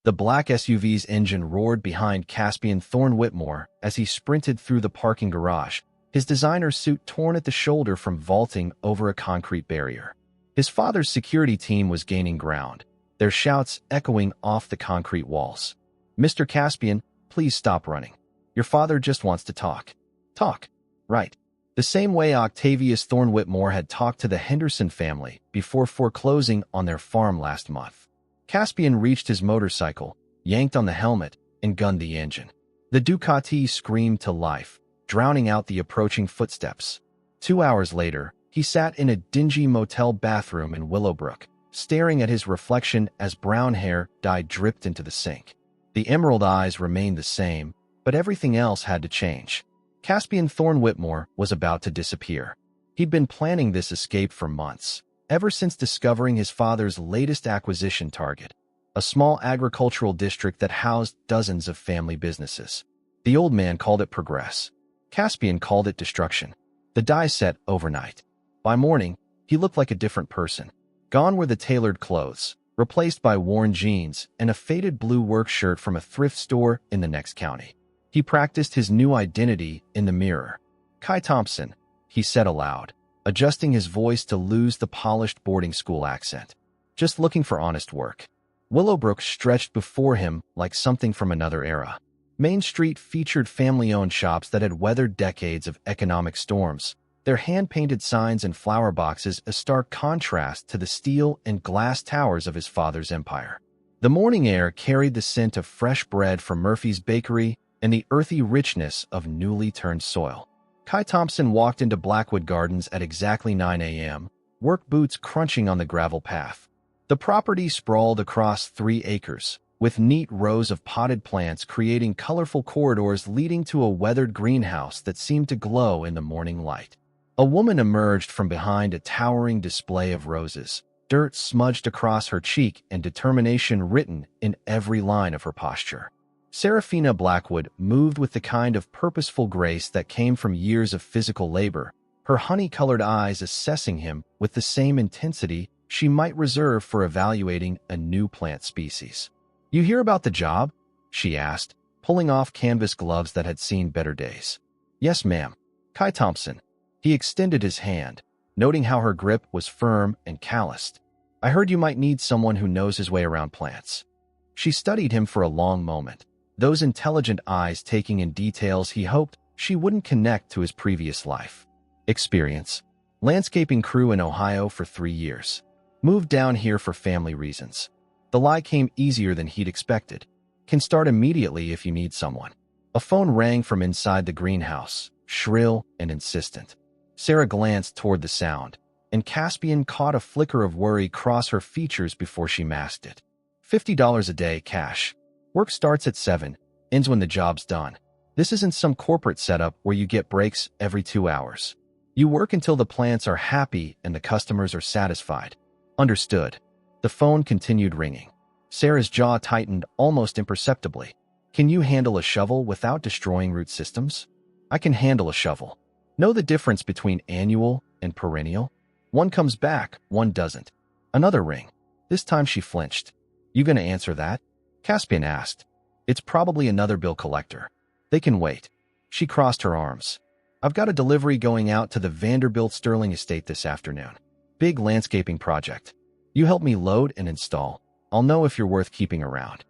The black SUV's engine roared behind Caspian Thorne Whitmore as he sprinted through the parking garage, his designer suit torn at the shoulder from vaulting over a concrete barrier. His father's security team was gaining ground, their shouts echoing off the concrete walls. "Mr. Caspian, please stop running. Your father just wants to talk." Talk? Right. The same way Octavius Thorne Whitmore had talked to the Henderson family before foreclosing on their farm last month. Caspian reached his motorcycle, yanked on the helmet, and gunned the engine. The Ducati screamed to life, drowning out the approaching footsteps. 2 hours later, he sat in a dingy motel bathroom in Willowbrook, staring at his reflection as brown hair dye dripped into the sink. The emerald eyes remained the same, but everything else had to change. Caspian Thorne Whitmore was about to disappear. He'd been planning this escape for months, ever since discovering his father's latest acquisition target, a small agricultural district that housed dozens of family businesses. The old man called it progress. Caspian called it destruction. The die set overnight. By morning, he looked like a different person. Gone were the tailored clothes, replaced by worn jeans and a faded blue work shirt from a thrift store in the next county. He practiced his new identity in the mirror. "Kai Thompson," he said aloud, adjusting his voice to lose the polished boarding school accent. "Just looking for honest work." Willowbrook stretched before him like something from another era. Main Street featured family-owned shops that had weathered decades of economic storms, their hand-painted signs and flower boxes a stark contrast to the steel and glass towers of his father's empire. The morning air carried the scent of fresh bread from Murphy's Bakery and the earthy richness of newly turned soil. Kai Thompson walked into Blackwood Gardens at exactly 9 a.m., work boots crunching on the gravel path. The property sprawled across 3 acres, with neat rows of potted plants creating colorful corridors leading to a weathered greenhouse that seemed to glow in the morning light. A woman emerged from behind a towering display of roses, dirt smudged across her cheek and determination written in every line of her posture. Serafina Blackwood moved with the kind of purposeful grace that came from years of physical labor, her honey-colored eyes assessing him with the same intensity she might reserve for evaluating a new plant species. "You hear about the job?" she asked, pulling off canvas gloves that had seen better days. "Yes, ma'am." Kai Thompson. He extended his hand, noting how her grip was firm and calloused. "I heard you might need someone who knows his way around plants." She studied him for a long moment, those intelligent eyes taking in details he hoped she wouldn't connect to his previous life. "Experience. Landscaping crew in Ohio for 3 years. Moved down here for family reasons." The lie came easier than he'd expected. "Can start immediately if you need someone." A phone rang from inside the greenhouse, shrill and insistent. Sarah glanced toward the sound, and Caspian caught a flicker of worry cross her features before she masked it. $50 a day, cash. Work starts at 7, ends when the job's done. This isn't some corporate setup where you get breaks every 2 hours. You work until the plants are happy and the customers are satisfied. Understood. The phone continued ringing. Sarah's jaw tightened almost imperceptibly. "Can you handle a shovel without destroying root systems?" "I can handle a shovel." Know the difference between annual and perennial? One comes back, one doesn't. Another ring. This time she flinched. "You gonna answer that?" Caspian asked. "It's probably another bill collector. They can wait." She crossed her arms. "I've got a delivery going out to the Vanderbilt Sterling estate this afternoon. Big landscaping project. You help me load and install. I'll know if you're worth keeping around."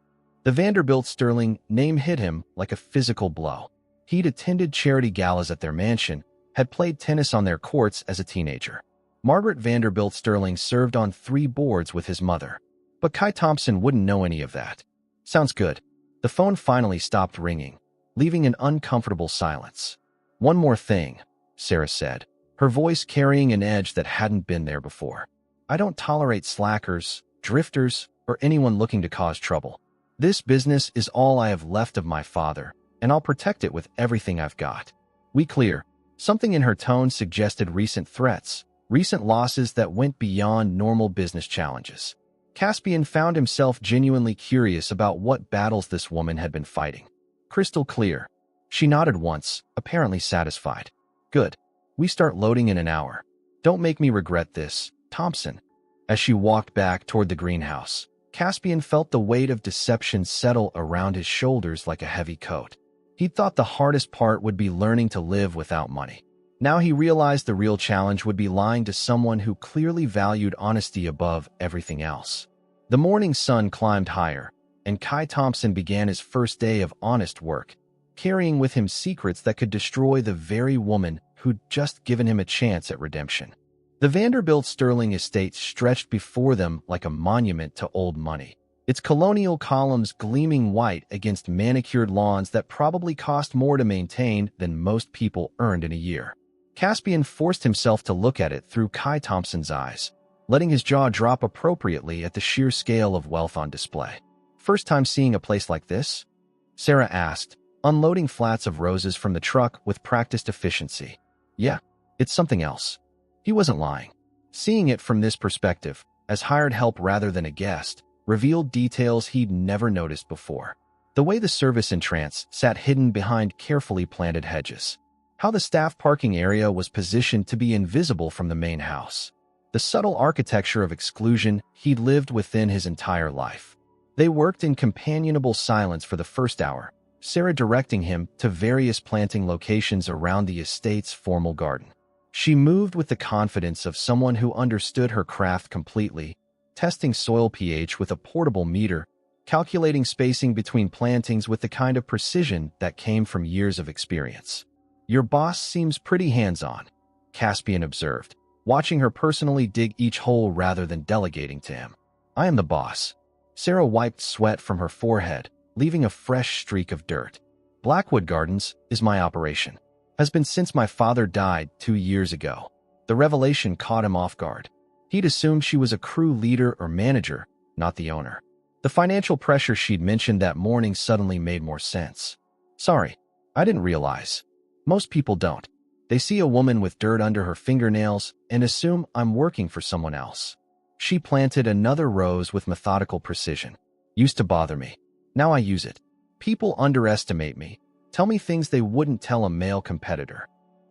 The Vanderbilt Sterling name hit him like a physical blow. He'd attended charity galas at their mansion, had played tennis on their courts as a teenager. Margaret Vanderbilt Sterling served on 3 boards with his mother. But Kai Thompson wouldn't know any of that. "Sounds good." The phone finally stopped ringing, leaving an uncomfortable silence. "One more thing," Sarah said, her voice carrying an edge that hadn't been there before. "I don't tolerate slackers, drifters, or anyone looking to cause trouble. This business is all I have left of my father, and I'll protect it with everything I've got. We clear." Something in her tone suggested recent threats, recent losses that went beyond normal business challenges. Caspian found himself genuinely curious about what battles this woman had been fighting. "Crystal clear." She nodded once, apparently satisfied. "Good. We start loading in an hour. Don't make me regret this, Thompson." As she walked back toward the greenhouse, Caspian felt the weight of deception settle around his shoulders like a heavy coat. He thought the hardest part would be learning to live without money. Now he realized the real challenge would be lying to someone who clearly valued honesty above everything else. The morning sun climbed higher, and Kai Thompson began his first day of honest work, carrying with him secrets that could destroy the very woman who'd just given him a chance at redemption. The Vanderbilt Sterling estate stretched before them like a monument to old money, its colonial columns gleaming white against manicured lawns that probably cost more to maintain than most people earned in a year. Caspian forced himself to look at it through Kai Thompson's eyes, letting his jaw drop appropriately at the sheer scale of wealth on display. "First time seeing a place like this?" Sarah asked, unloading flats of roses from the truck with practiced efficiency. "Yeah, it's something else." He wasn't lying. Seeing it from this perspective, as hired help rather than a guest, revealed details he'd never noticed before. The way the service entrance sat hidden behind carefully planted hedges. How the staff parking area was positioned to be invisible from the main house. The subtle architecture of exclusion he'd lived within his entire life. They worked in companionable silence for the first hour, Sarah directing him to various planting locations around the estate's formal garden. She moved with the confidence of someone who understood her craft completely, testing soil pH with a portable meter, calculating spacing between plantings with the kind of precision that came from years of experience. "Your boss seems pretty hands-on," Caspian observed, watching her personally dig each hole rather than delegating to him. "I am the boss." Sarah wiped sweat from her forehead, leaving a fresh streak of dirt. "Blackwood Gardens is my operation. Has been since my father died 2 years ago." The revelation caught him off guard. He'd assumed she was a crew leader or manager, not the owner. The financial pressure she'd mentioned that morning suddenly made more sense. "Sorry, I didn't realize." Most people don't. They see a woman with dirt under her fingernails and assume I'm working for someone else. She planted another rose with methodical precision. "Used to bother me. Now I use it. People underestimate me. Tell me things they wouldn't tell a male competitor."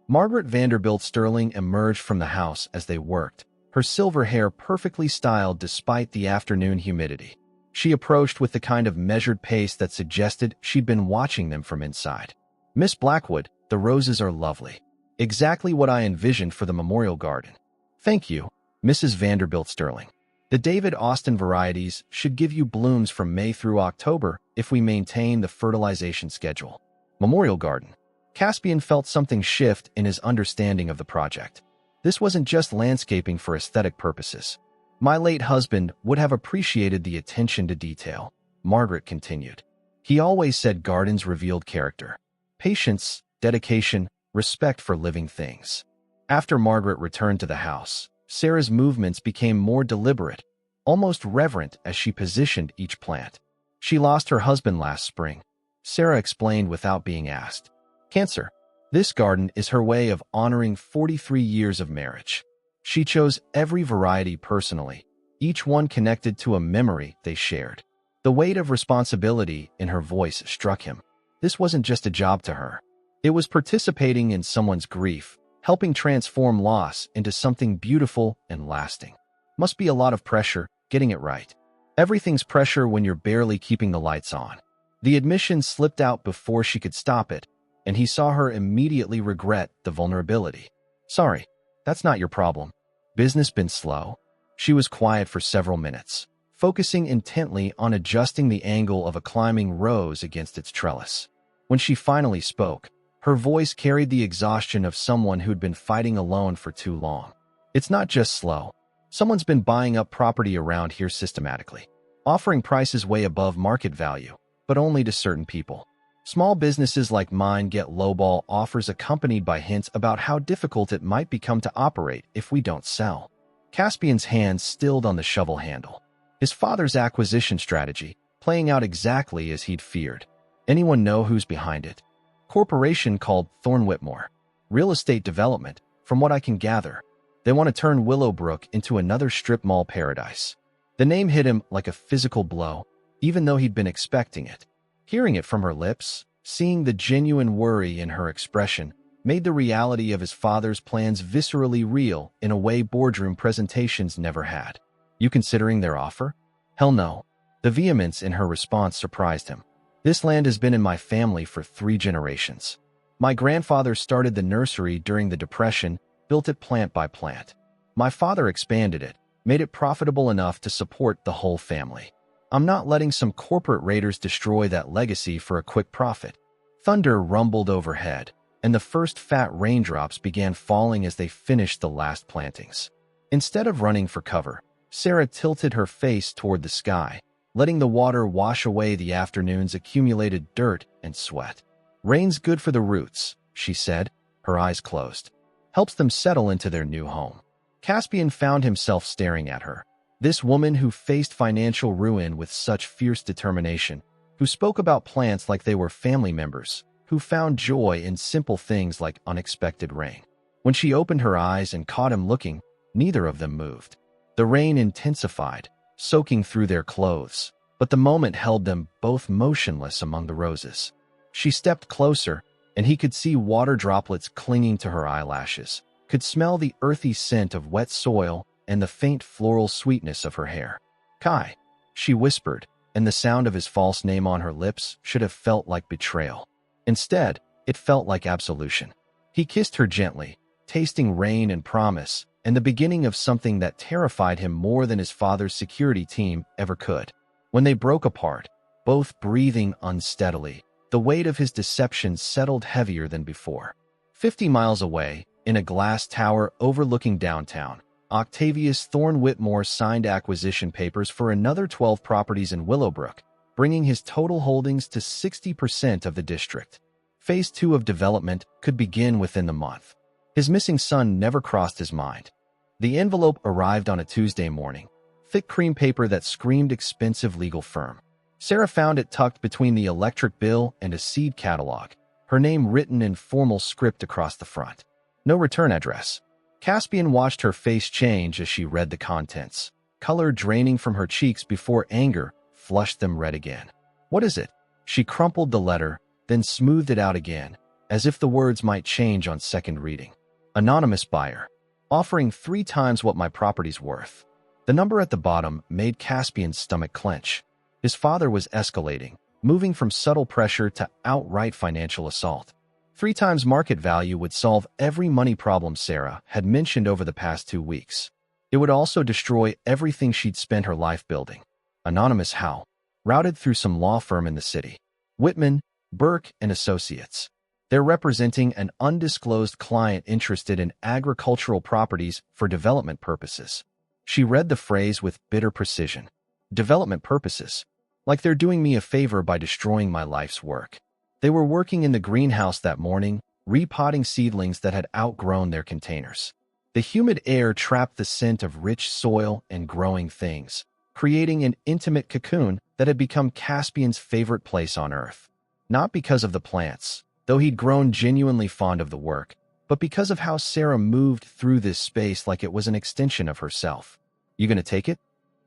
Margaret Vanderbilt Sterling emerged from the house as they worked, her silver hair perfectly styled despite the afternoon humidity. She approached with the kind of measured pace that suggested she'd been watching them from inside. "Miss Blackwood, the roses are lovely. Exactly what I envisioned for the memorial garden." "Thank you, Mrs. Vanderbilt Sterling. The David Austin varieties should give you blooms from May through October if we maintain the fertilization schedule." Memorial garden. Caspian felt something shift in his understanding of the project. This wasn't just landscaping for aesthetic purposes. "My late husband would have appreciated the attention to detail," Margaret continued. "He always said gardens revealed character. Patience, dedication, respect for living things." After Margaret returned to the house, Sarah's movements became more deliberate, almost reverent as she positioned each plant. "She lost her husband last spring," Sarah explained without being asked. "Cancer. This garden is her way of honoring 43 years of marriage. She chose every variety personally, each one connected to a memory they shared." The weight of responsibility in her voice struck him. This wasn't just a job to her. It was participating in someone's grief, helping transform loss into something beautiful and lasting. Must be a lot of pressure, getting it right. Everything's pressure when you're barely keeping the lights on. The admission slipped out before she could stop it, and he saw her immediately regret the vulnerability. "Sorry, that's not your problem. Business been slow?" She was quiet for several minutes, focusing intently on adjusting the angle of a climbing rose against its trellis. When she finally spoke, her voice carried the exhaustion of someone who'd been fighting alone for too long. "It's not just slow. Someone's been buying up property around here systematically, offering prices way above market value, but only to certain people. Small businesses like mine get lowball offers accompanied by hints about how difficult it might become to operate if we don't sell." Caspian's hands stilled on the shovel handle. His father's acquisition strategy, playing out exactly as he'd feared. "Anyone know who's behind it?" "Corporation called Thorne Whitmore. Real estate development, from what I can gather. They want to turn Willowbrook into another strip mall paradise." The name hit him like a physical blow, even though he'd been expecting it. Hearing it from her lips, seeing the genuine worry in her expression, made the reality of his father's plans viscerally real in a way boardroom presentations never had. "You considering their offer?" "Hell no. The vehemence in her response surprised him. This land has been in my family for 3 generations. My grandfather started the nursery during the Depression, built it plant by plant. My father expanded it, made it profitable enough to support the whole family. I'm not letting some corporate raiders destroy that legacy for a quick profit. Thunder rumbled overhead, and the first fat raindrops began falling as they finished the last plantings. Instead of running for cover, Sarah tilted her face toward the sky, letting the water wash away the afternoon's accumulated dirt and sweat. Rain's good for the roots, she said, her eyes closed. Helps them settle into their new home. Caspian found himself staring at her. This woman who faced financial ruin with such fierce determination, who spoke about plants like they were family members, who found joy in simple things like unexpected rain. When she opened her eyes and caught him looking, neither of them moved. The rain intensified, soaking through their clothes, but the moment held them both motionless among the roses. She stepped closer, and he could see water droplets clinging to her eyelashes, could smell the earthy scent of wet soil and the faint floral sweetness of her hair. "Kai," she whispered, and the sound of his false name on her lips should have felt like betrayal. Instead, it felt like absolution. He kissed her gently, tasting rain and promise, and the beginning of something that terrified him more than his father's security team ever could. When they broke apart, both breathing unsteadily, the weight of his deception settled heavier than before. 50 miles away, in a glass tower overlooking downtown, Octavius Thorne Whitmore signed acquisition papers for another 12 properties in Willowbrook, bringing his total holdings to 60% of the district. Phase 2 of development could begin within the month. His missing son never crossed his mind. The envelope arrived on a Tuesday morning, thick cream paper that screamed expensive legal firm. Sarah found it tucked between the electric bill and a seed catalog, her name written in formal script across the front. No return address. Caspian watched her face change as she read the contents, color draining from her cheeks before anger flushed them red again. "What is it?" She crumpled the letter, then smoothed it out again, as if the words might change on second reading. "Anonymous buyer. Offering 3 times what my property's worth." The number at the bottom made Caspian's stomach clench. His father was escalating, moving from subtle pressure to outright financial assault. 3 times market value would solve every money problem Sarah had mentioned over the past 2 weeks. It would also destroy everything she'd spent her life building. Anonymous how? Routed through some law firm in the city. Whitman, Burke and Associates. They're representing an undisclosed client interested in agricultural properties for development purposes. She read the phrase with bitter precision. Development purposes. Like they're doing me a favor by destroying my life's work. They were working in the greenhouse that morning, repotting seedlings that had outgrown their containers. The humid air trapped the scent of rich soil and growing things, creating an intimate cocoon that had become Caspian's favorite place on Earth. Not because of the plants, though he'd grown genuinely fond of the work, but because of how Sarah moved through this space like it was an extension of herself. "You gonna take it?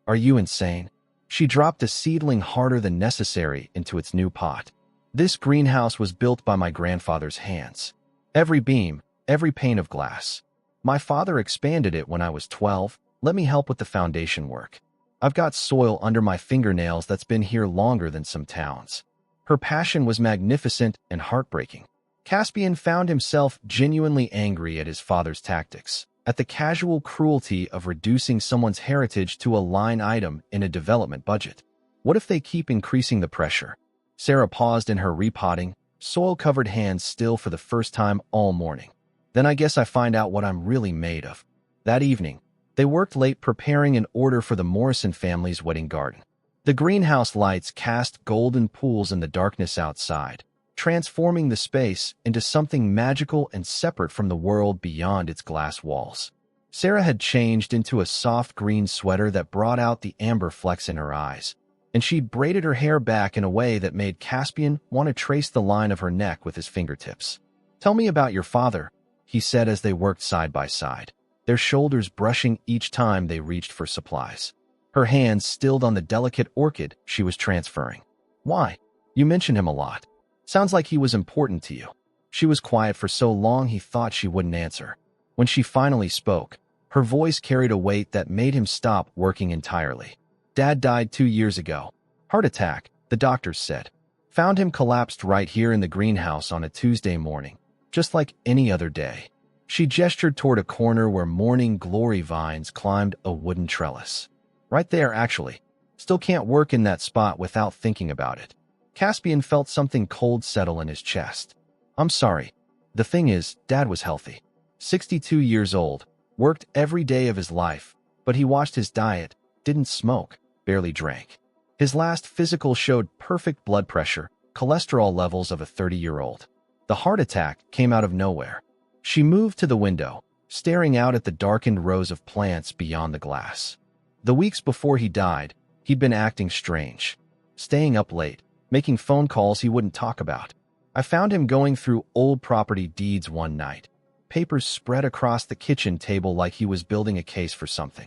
Are you insane?" She dropped a seedling harder than necessary into its new pot. "This greenhouse was built by my grandfather's hands. Every beam, every pane of glass. My father expanded it when I was 12. Let me help with the foundation work. I've got soil under my fingernails that's been here longer than some towns." Her passion was magnificent and heartbreaking. Caspian found himself genuinely angry at his father's tactics, at the casual cruelty of reducing someone's heritage to a line item in a development budget. What if they keep increasing the pressure? Sarah paused in her repotting, soil-covered hands still for the first time all morning. "Then I guess I find out what I'm really made of." That evening, they worked late preparing an order for the Morrison family's wedding garden. The greenhouse lights cast golden pools in the darkness outside, transforming the space into something magical and separate from the world beyond its glass walls. Sarah had changed into a soft green sweater that brought out the amber flecks in her eyes, and she'd braided her hair back in a way that made Caspian want to trace the line of her neck with his fingertips. "Tell me about your father," he said as they worked side by side, their shoulders brushing each time they reached for supplies. Her hands stilled on the delicate orchid she was transferring. "Why? You mentioned him a lot. Sounds like he was important to you." She was quiet for so long he thought she wouldn't answer. When she finally spoke, her voice carried a weight that made him stop working entirely. "Dad died 2 years ago. Heart attack, the doctors said. Found him collapsed right here in the greenhouse on a Tuesday morning, just like any other day. She gestured toward a corner where morning glory vines climbed a wooden trellis. Right there, actually. Still can't work in that spot without thinking about it. Caspian felt something cold settle in his chest. I'm sorry. The thing is, Dad was healthy. 62 years old, worked every day of his life, but he watched his diet, didn't smoke, barely drank. His last physical showed perfect blood pressure, cholesterol levels of a 30-year-old. The heart attack came out of nowhere. She moved to the window, staring out at the darkened rows of plants beyond the glass. The weeks before he died, he'd been acting strange. Staying up late, making phone calls he wouldn't talk about. I found him going through old property deeds one night. Papers spread across the kitchen table like he was building a case for something.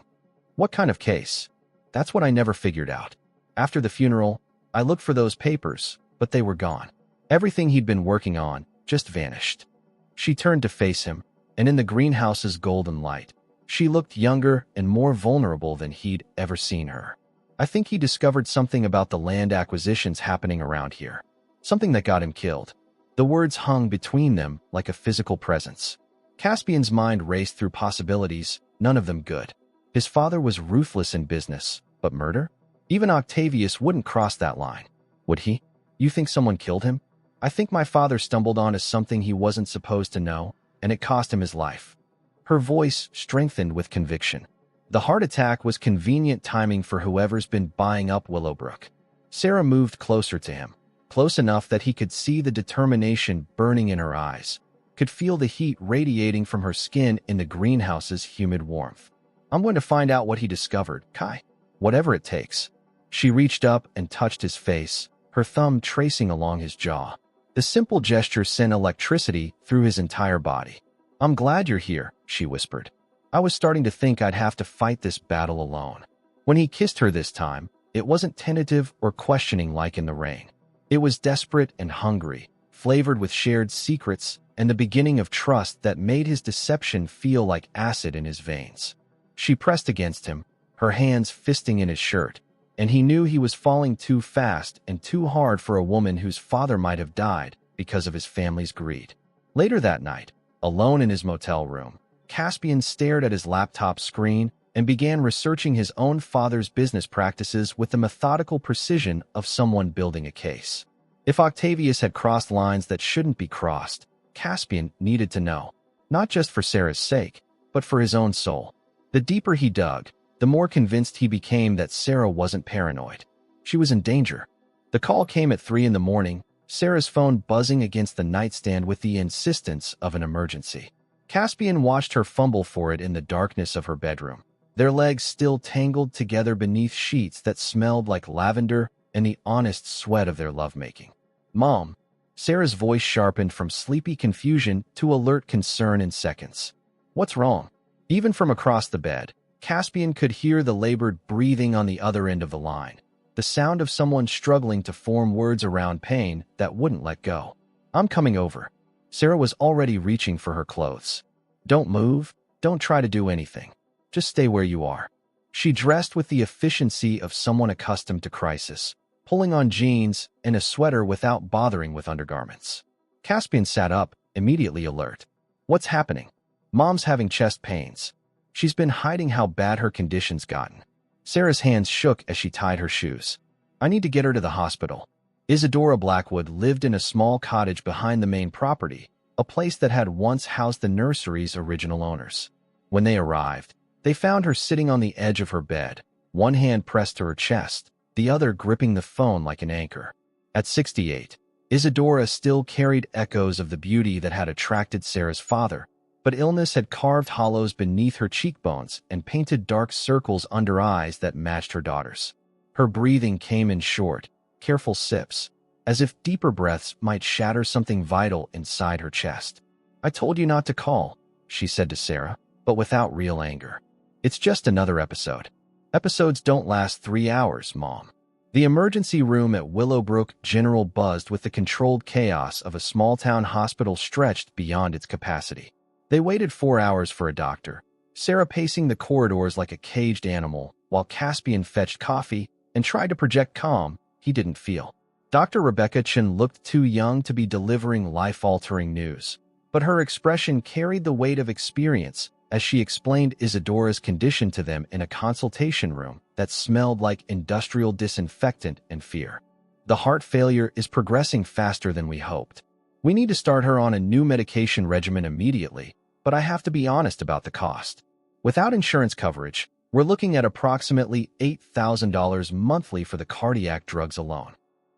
What kind of case? That's what I never figured out. After the funeral, I looked for those papers, but they were gone. Everything he'd been working on just vanished. She turned to face him, and in the greenhouse's golden light, she looked younger and more vulnerable than he'd ever seen her. I think he discovered something about the land acquisitions happening around here. Something that got him killed. The words hung between them like a physical presence. Caspian's mind raced through possibilities, none of them good. His father was ruthless in business, but murder? Even Octavius wouldn't cross that line. Would he? You think someone killed him? I think my father stumbled onto something he wasn't supposed to know, and it cost him his life. Her voice strengthened with conviction. The heart attack was convenient timing for whoever's been buying up Willowbrook. Sarah moved closer to him, close enough that he could see the determination burning in her eyes, could feel the heat radiating from her skin in the greenhouse's humid warmth. I'm going to find out what he discovered, Kai. Whatever it takes. She reached up and touched his face, her thumb tracing along his jaw. The simple gesture sent electricity through his entire body. I'm glad you're here, she whispered. I was starting to think I'd have to fight this battle alone. When he kissed her this time, it wasn't tentative or questioning like in the rain. It was desperate and hungry, flavored with shared secrets and the beginning of trust that made his deception feel like acid in his veins. She pressed against him, her hands fisting in his shirt, and he knew he was falling too fast and too hard for a woman whose father might have died because of his family's greed. Later that night, alone in his motel room, Caspian stared at his laptop screen and began researching his own father's business practices with the methodical precision of someone building a case. If Octavius had crossed lines that shouldn't be crossed, Caspian needed to know, not just for Sarah's sake, but for his own soul. The deeper he dug, the more convinced he became that Sarah wasn't paranoid. She was in danger. The call came at 3 in the morning, Sarah's phone buzzing against the nightstand with the insistence of an emergency. Caspian watched her fumble for it in the darkness of her bedroom, their legs still tangled together beneath sheets that smelled like lavender and the honest sweat of their lovemaking. Mom. Sarah's voice sharpened from sleepy confusion to alert concern in seconds. What's wrong? Even from across the bed, Caspian could hear the labored breathing on the other end of the line, the sound of someone struggling to form words around pain that wouldn't let go. I'm coming over. Sarah was already reaching for her clothes. Don't move, don't try to do anything. Just stay where you are. She dressed with the efficiency of someone accustomed to crisis, pulling on jeans and a sweater without bothering with undergarments. Caspian sat up, immediately alert. What's happening? Mom's having chest pains. She's been hiding how bad her condition's gotten. Sarah's hands shook as she tied her shoes. I need to get her to the hospital. Isadora Blackwood lived in a small cottage behind the main property, a place that had once housed the nursery's original owners. When they arrived, they found her sitting on the edge of her bed, one hand pressed to her chest, the other gripping the phone like an anchor. At 68, Isadora still carried echoes of the beauty that had attracted Sarah's father, but illness had carved hollows beneath her cheekbones and painted dark circles under eyes that matched her daughter's. Her breathing came in short, careful sips, as if deeper breaths might shatter something vital inside her chest. I told you not to call, she said to Sarah, but without real anger. It's just another episode. Episodes don't last 3 hours, Mom. The emergency room at Willowbrook General buzzed with the controlled chaos of a small-town hospital stretched beyond its capacity. They waited 4 hours for a doctor, Sarah pacing the corridors like a caged animal, while Caspian fetched coffee and tried to project calm. he didn't feel. Dr. Rebecca Chen looked too young to be delivering life-altering news, but her expression carried the weight of experience as she explained Isadora's condition to them in a consultation room that smelled like industrial disinfectant and fear. The heart failure is progressing faster than we hoped. We need to start her on a new medication regimen immediately, but I have to be honest about the cost. Without insurance coverage, we're looking at approximately $8,000 monthly for the cardiac drugs alone.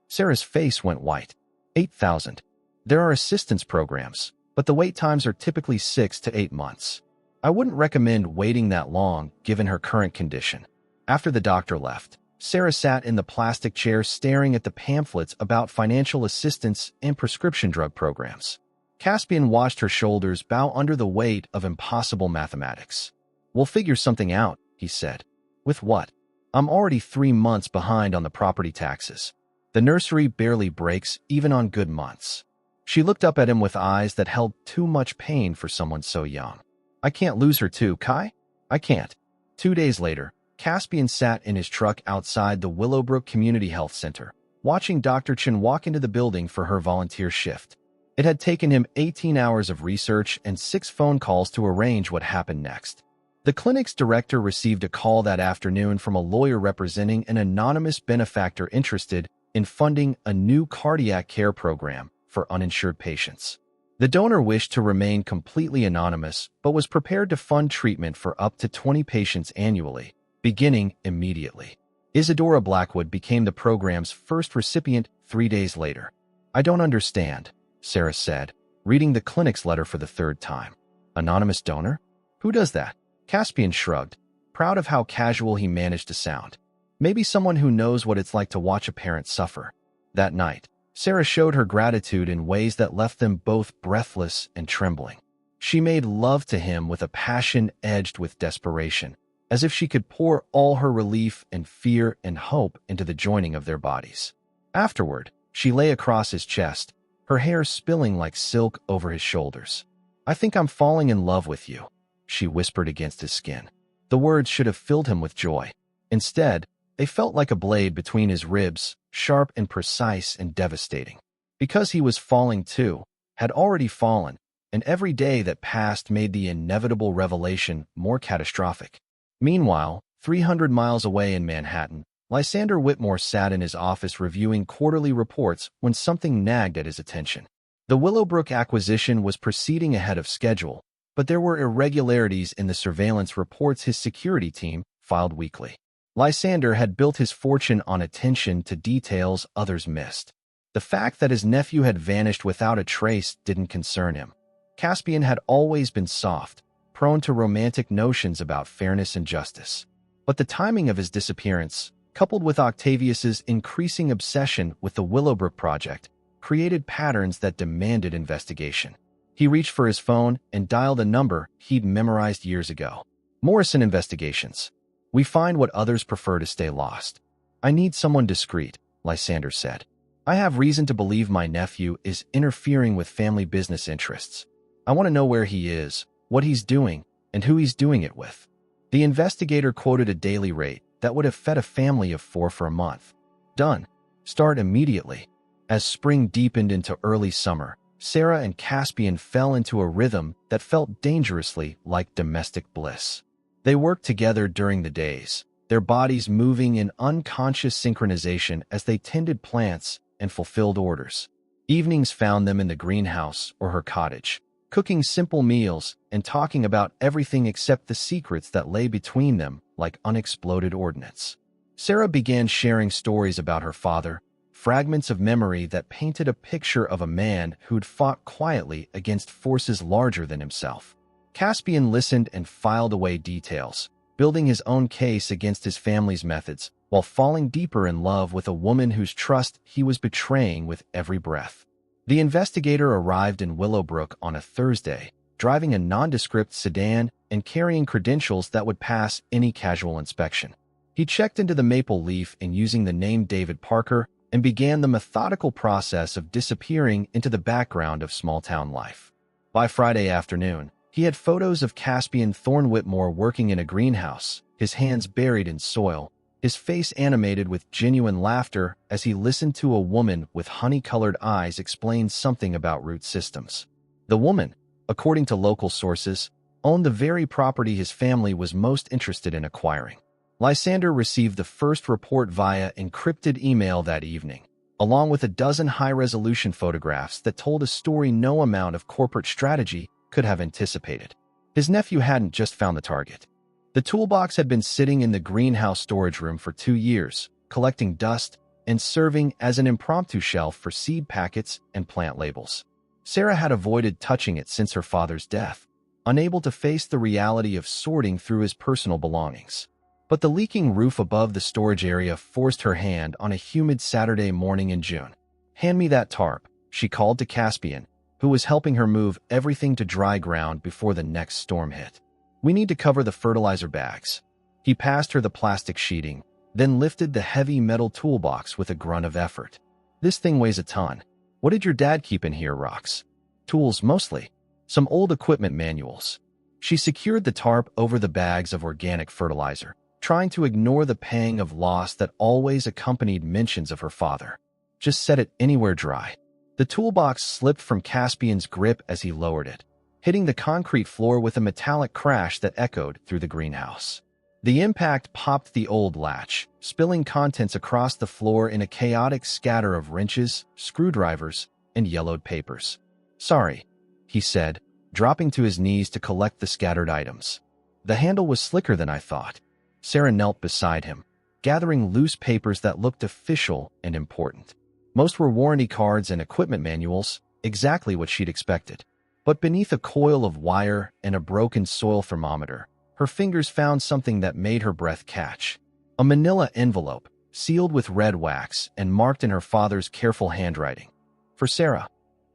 Sarah's face went white. $8,000. There are assistance programs, but the wait times are typically 6 to 8 months. I wouldn't recommend waiting that long given her current condition. After the doctor left, Sarah sat in the plastic chair staring at the pamphlets about financial assistance and prescription drug programs. Caspian watched her shoulders bow under the weight of impossible mathematics. "We'll figure something out," he said. "With what? I'm already 3 months behind on the property taxes. The nursery barely breaks even on good months." She looked up at him with eyes that held too much pain for someone so young. "I can't lose her too, Kai. I can't." 2 days later, Caspian sat in his truck outside the Willowbrook Community Health Center, watching Dr. Chen walk into the building for her volunteer shift. It had taken him 18 hours of research and 6 phone calls to arrange what happened next. The clinic's director received a call that afternoon from a lawyer representing an anonymous benefactor interested in funding a new cardiac care program for uninsured patients. The donor wished to remain completely anonymous, but was prepared to fund treatment for up to 20 patients annually, beginning immediately. Isadora Blackwood became the program's first recipient 3 days later. "I don't understand," Sarah said, reading the clinic's letter for the 3rd time. "Anonymous donor? Who does that?" Caspian shrugged, proud of how casual he managed to sound. "Maybe someone who knows what it's like to watch a parent suffer." That night, Sarah showed her gratitude in ways that left them both breathless and trembling. She made love to him with a passion edged with desperation, as if she could pour all her relief and fear and hope into the joining of their bodies. Afterward, she lay across his chest, her hair spilling like silk over his shoulders. "I think I'm falling in love with you," she whispered against his skin. The words should have filled him with joy. Instead, they felt like a blade between his ribs, sharp and precise and devastating. Because he was falling too, had already fallen, and every day that passed made the inevitable revelation more catastrophic. Meanwhile, 300 miles away in Manhattan, Lysander Whitmore sat in his office reviewing quarterly reports when something nagged at his attention. The Willowbrook acquisition was proceeding ahead of schedule, but there were irregularities in the surveillance reports his security team filed weekly. Lysander had built his fortune on attention to details others missed. The fact that his nephew had vanished without a trace didn't concern him. Caspian had always been soft, prone to romantic notions about fairness and justice. But the timing of his disappearance, coupled with Octavius's increasing obsession with the Willowbrook project, created patterns that demanded investigation. He reached for his phone and dialed a number he'd memorized years ago. "Morrison Investigations. We find what others prefer to stay lost." "I need someone discreet," Lysander said. "I have reason to believe my nephew is interfering with family business interests. I want to know where he is, what he's doing, and who he's doing it with." The investigator quoted a daily rate that would have fed a family of 4 for a month. "Done. Start immediately." As spring deepened into early summer, Sarah and Caspian fell into a rhythm that felt dangerously like domestic bliss. They worked together during the days, their bodies moving in unconscious synchronization as they tended plants and fulfilled orders. Evenings found them in the greenhouse or her cottage, cooking simple meals and talking about everything except the secrets that lay between them like unexploded ordnance. Sarah began sharing stories about her father, fragments of memory that painted a picture of a man who'd fought quietly against forces larger than himself. Caspian listened and filed away details, building his own case against his family's methods, while falling deeper in love with a woman whose trust he was betraying with every breath. The investigator arrived in Willowbrook on a Thursday, driving a nondescript sedan and carrying credentials that would pass any casual inspection. He checked into the Maple Leaf and using the name David Parker and began the methodical process of disappearing into the background of small-town life. By Friday afternoon, he had photos of Caspian Thorne Whitmore working in a greenhouse, his hands buried in soil, his face animated with genuine laughter as he listened to a woman with honey-colored eyes explain something about root systems. The woman, according to local sources, owned the very property his family was most interested in acquiring. Lysander received the first report via encrypted email that evening, along with a dozen high-resolution photographs that told a story no amount of corporate strategy could have anticipated. His nephew hadn't just found the target. The toolbox had been sitting in the greenhouse storage room for 2 years, collecting dust and serving as an impromptu shelf for seed packets and plant labels. Sarah had avoided touching it since her father's death, unable to face the reality of sorting through his personal belongings. But the leaking roof above the storage area forced her hand on a humid Saturday morning in June. "Hand me that tarp," she called to Caspian, who was helping her move everything to dry ground before the next storm hit. "We need to cover the fertilizer bags." He passed her the plastic sheeting, then lifted the heavy metal toolbox with a grunt of effort. "This thing weighs a ton. What did your dad keep in here, Rox?" "Tools, mostly. Some old equipment manuals." She secured the tarp over the bags of organic fertilizer, trying to ignore the pang of loss that always accompanied mentions of her father. "Just set it anywhere dry." The toolbox slipped from Caspian's grip as he lowered it, hitting the concrete floor with a metallic crash that echoed through the greenhouse. The impact popped the old latch, spilling contents across the floor in a chaotic scatter of wrenches, screwdrivers, and yellowed papers. "Sorry," he said, dropping to his knees to collect the scattered items. "The handle was slicker than I thought." Sarah knelt beside him, gathering loose papers that looked official and important. Most were warranty cards and equipment manuals, exactly what she'd expected. But beneath a coil of wire and a broken soil thermometer, her fingers found something that made her breath catch. A manila envelope, sealed with red wax and marked in her father's careful handwriting. "For Sarah.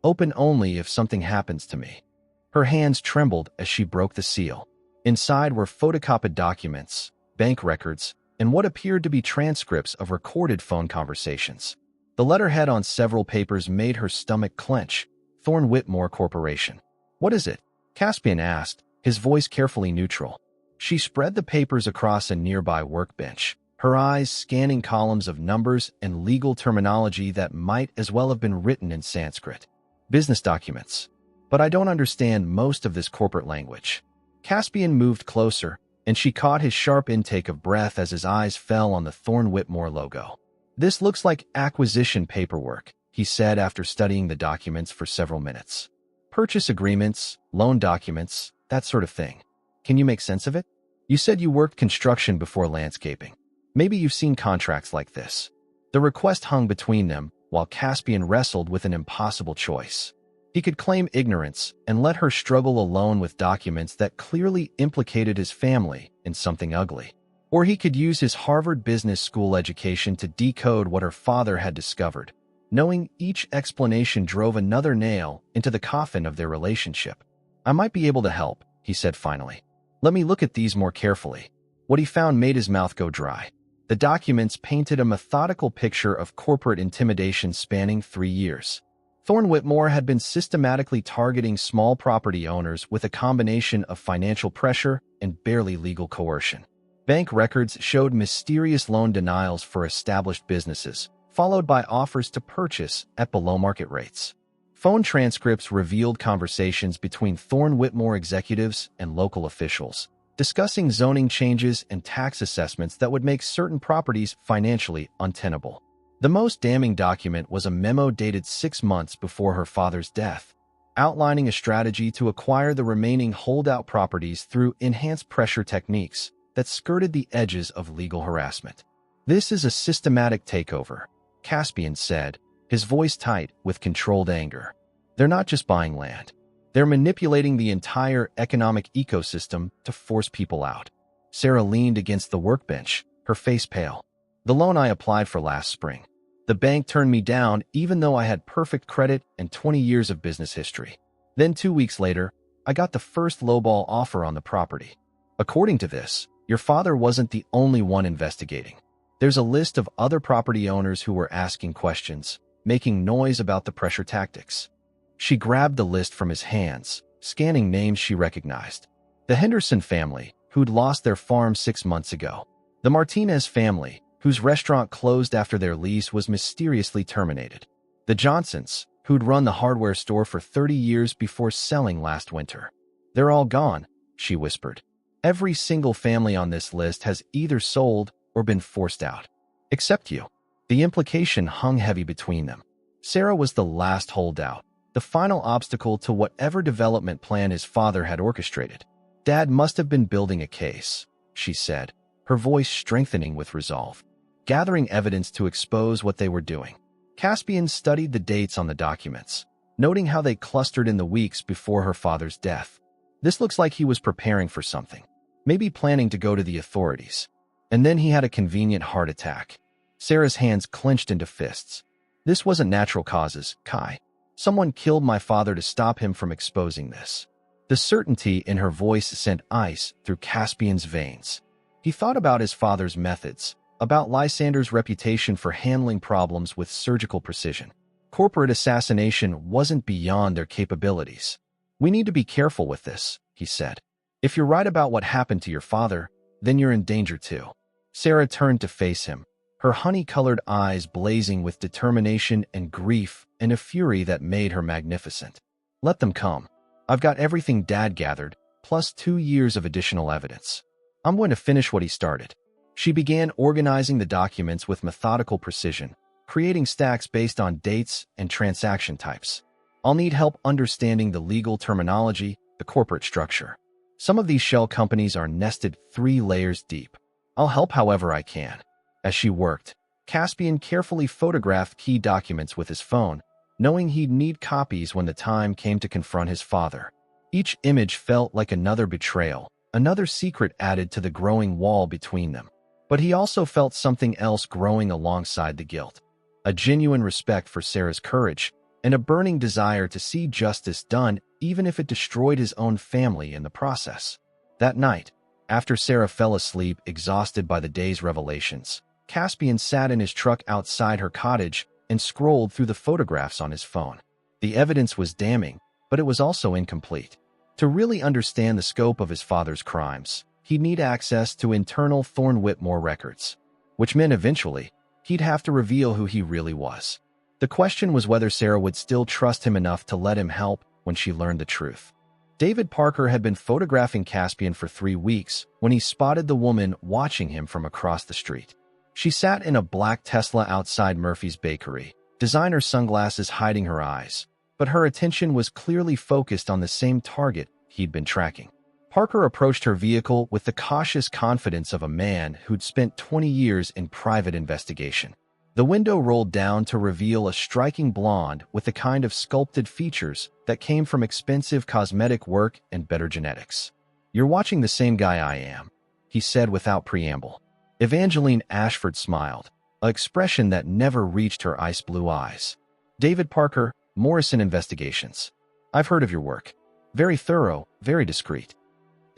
Open only if something happens to me." Her hands trembled as she broke the seal. Inside were photocopied documents, bank records, and what appeared to be transcripts of recorded phone conversations. The letterhead on several papers made her stomach clench. "Thorne Whitmore Corporation." "What is it?" Caspian asked, his voice carefully neutral. She spread the papers across a nearby workbench, her eyes scanning columns of numbers and legal terminology that might as well have been written in Sanskrit. "Business documents. But I don't understand most of this corporate language." Caspian moved closer, and she caught his sharp intake of breath as his eyes fell on the Thorne Whitmore logo. "This looks like acquisition paperwork," he said after studying the documents for several minutes. "Purchase agreements, loan documents, that sort of thing. Can you make sense of it? You said you worked construction before landscaping. Maybe you've seen contracts like this." The request hung between them, while Caspian wrestled with an impossible choice. He could claim ignorance and let her struggle alone with documents that clearly implicated his family in something ugly. Or he could use his Harvard Business School education to decode what her father had discovered, knowing each explanation drove another nail into the coffin of their relationship. "I might be able to help," he said finally. "Let me look at these more carefully." What he found made his mouth go dry. The documents painted a methodical picture of corporate intimidation spanning 3 years. Thorne Whitmore had been systematically targeting small property owners with a combination of financial pressure and barely legal coercion. Bank records showed mysterious loan denials for established businesses, followed by offers to purchase at below-market rates. Phone transcripts revealed conversations between Thorne Whitmore executives and local officials, discussing zoning changes and tax assessments that would make certain properties financially untenable. The most damning document was a memo dated 6 months before her father's death, outlining a strategy to acquire the remaining holdout properties through enhanced pressure techniques that skirted the edges of legal harassment. "This is a systematic takeover," Caspian said, his voice tight with controlled anger. "They're not just buying land. They're manipulating the entire economic ecosystem to force people out." Sarah leaned against the workbench, her face pale. "The loan I applied for last spring. The bank turned me down even though I had perfect credit and 20 years of business history. Then 2 weeks later, I got the first lowball offer on the property. According to this, your father wasn't the only one investigating. There's a list of other property owners who were asking questions, making noise about the pressure tactics." She grabbed the list from his hands, scanning names she recognized. The Henderson family, who'd lost their farm 6 months ago. The Martinez family, whose restaurant closed after their lease was mysteriously terminated. The Johnsons, who'd run the hardware store for 30 years before selling last winter. They're all gone, she whispered. Every single family on this list has either sold or been forced out. Except you. The implication hung heavy between them. Sarah was the last holdout, the final obstacle to whatever development plan his father had orchestrated. Dad must have been building a case, she said, her voice strengthening with resolve, gathering evidence to expose what they were doing. Caspian studied the dates on the documents, noting how they clustered in the weeks before her father's death. This looks like he was preparing for something, maybe planning to go to the authorities. And then he had a convenient heart attack. Sarah's hands clenched into fists. This wasn't natural causes, Kai. Someone killed my father to stop him from exposing this. The certainty in her voice sent ice through Caspian's veins. He thought about his father's methods, about Lysander's reputation for handling problems with surgical precision. Corporate assassination wasn't beyond their capabilities. We need to be careful with this, he said. If you're right about what happened to your father, then you're in danger too. Sarah turned to face him, her honey-colored eyes blazing with determination and grief and a fury that made her magnificent. Let them come. I've got everything Dad gathered, plus 2 years of additional evidence. I'm going to finish what he started. She began organizing the documents with methodical precision, creating stacks based on dates and transaction types. I'll need help understanding the legal terminology, the corporate structure. Some of these shell companies are nested 3 layers deep. I'll help however I can. As she worked, Caspian carefully photographed key documents with his phone, knowing he'd need copies when the time came to confront his father. Each image felt like another betrayal, another secret added to the growing wall between them. But he also felt something else growing alongside the guilt. A genuine respect for Sarah's courage, and a burning desire to see justice done even if it destroyed his own family in the process. That night, after Sarah fell asleep exhausted by the day's revelations, Caspian sat in his truck outside her cottage and scrolled through the photographs on his phone. The evidence was damning, but it was also incomplete. To really understand the scope of his father's crimes, he'd need access to internal Thorne Whitmore records, which meant eventually, he'd have to reveal who he really was. The question was whether Sarah would still trust him enough to let him help when she learned the truth. David Parker had been photographing Caspian for 3 weeks when he spotted the woman watching him from across the street. She sat in a black Tesla outside Murphy's Bakery, designer sunglasses hiding her eyes, but her attention was clearly focused on the same target he'd been tracking. Parker approached her vehicle with the cautious confidence of a man who'd spent 20 years in private investigation. The window rolled down to reveal a striking blonde with the kind of sculpted features that came from expensive cosmetic work and better genetics. "You're watching the same guy I am," he said without preamble. Evangeline Ashford smiled, an expression that never reached her ice-blue eyes. "David Parker, Morrison Investigations. I've heard of your work. Very thorough, very discreet.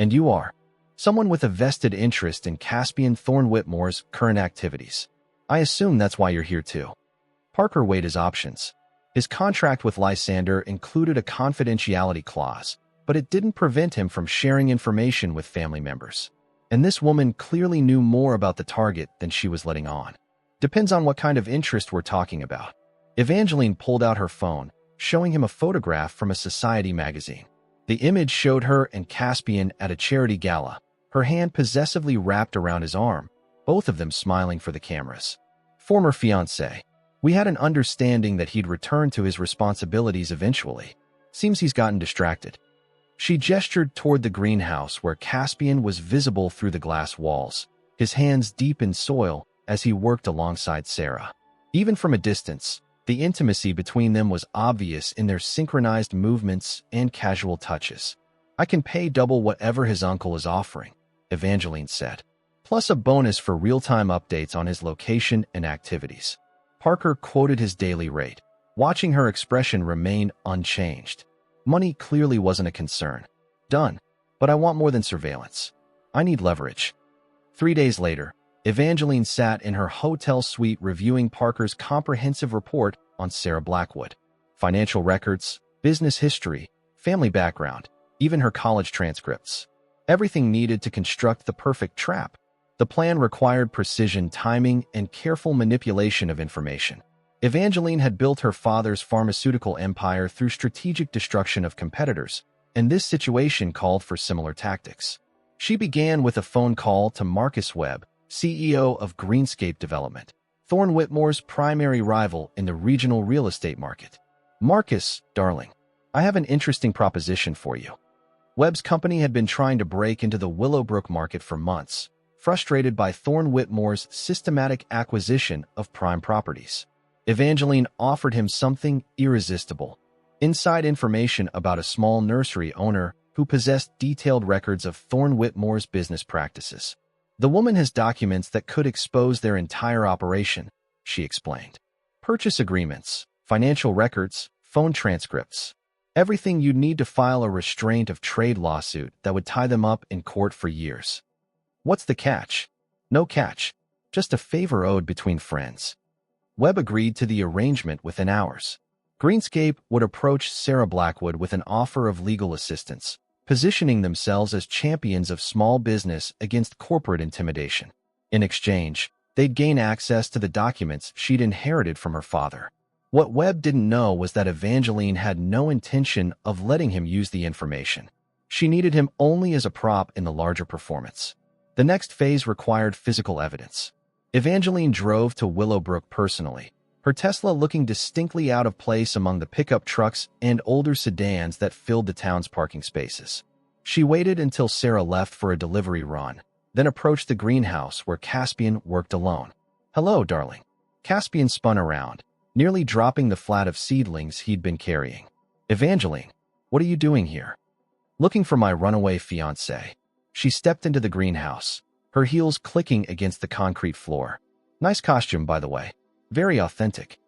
And you are someone with a vested interest in Caspian Thorne Whitmore's current activities. I assume that's why you're here too." Parker weighed his options. His contract with Lysander included a confidentiality clause, but it didn't prevent him from sharing information with family members. And this woman clearly knew more about the target than she was letting on. "Depends on what kind of interest we're talking about." Evangeline pulled out her phone, showing him a photograph from a society magazine. The image showed her and Caspian at a charity gala, her hand possessively wrapped around his arm, both of them smiling for the cameras. "Former fiancé. We had an understanding that he'd return to his responsibilities eventually. Seems he's gotten distracted." She gestured toward the greenhouse where Caspian was visible through the glass walls, his hands deep in soil as he worked alongside Sarah. Even from a distance, the intimacy between them was obvious in their synchronized movements and casual touches. "I can pay double whatever his uncle is offering," Evangeline said, "plus a bonus for real-time updates on his location and activities." Parker quoted his daily rate, watching her expression remain unchanged. Money clearly wasn't a concern. "Done. But I want more than surveillance. I need leverage." 3 days later, Evangeline sat in her hotel suite reviewing Parker's comprehensive report on Sarah Blackwood. Financial records, business history, family background, even her college transcripts. Everything needed to construct the perfect trap. The plan required precision timing and careful manipulation of information. Evangeline had built her father's pharmaceutical empire through strategic destruction of competitors, and this situation called for similar tactics. She began with a phone call to Marcus Webb, CEO of Greenscape Development, Thorne Whitmore's primary rival in the regional real estate market. "Marcus, darling, I have an interesting proposition for you." Webb's company had been trying to break into the Willowbrook market for months, frustrated by Thorne Whitmore's systematic acquisition of prime properties. Evangeline offered him something irresistible: inside information about a small nursery owner who possessed detailed records of Thorne Whitmore's business practices. "The woman has documents that could expose their entire operation," she explained. "Purchase agreements, financial records, phone transcripts. Everything you'd need to file a restraint of trade lawsuit that would tie them up in court for years." "What's the catch?" "No catch. Just a favor owed between friends." Webb agreed to the arrangement within hours. Greenscape would approach Sarah Blackwood with an offer of legal assistance, positioning themselves as champions of small business against corporate intimidation. In exchange, they'd gain access to the documents she'd inherited from her father. What Webb didn't know was that Evangeline had no intention of letting him use the information. She needed him only as a prop in the larger performance. The next phase required physical evidence. Evangeline drove to Willowbrook personally, her Tesla looking distinctly out of place among the pickup trucks and older sedans that filled the town's parking spaces. She waited until Sarah left for a delivery run, then approached the greenhouse where Caspian worked alone. "Hello, darling." Caspian spun around, nearly dropping the flat of seedlings he'd been carrying. "Evangeline, what are you doing here?" "Looking for my runaway fiancé." She stepped into the greenhouse, her heels clicking against the concrete floor. "Nice costume, by the way. Very authentic."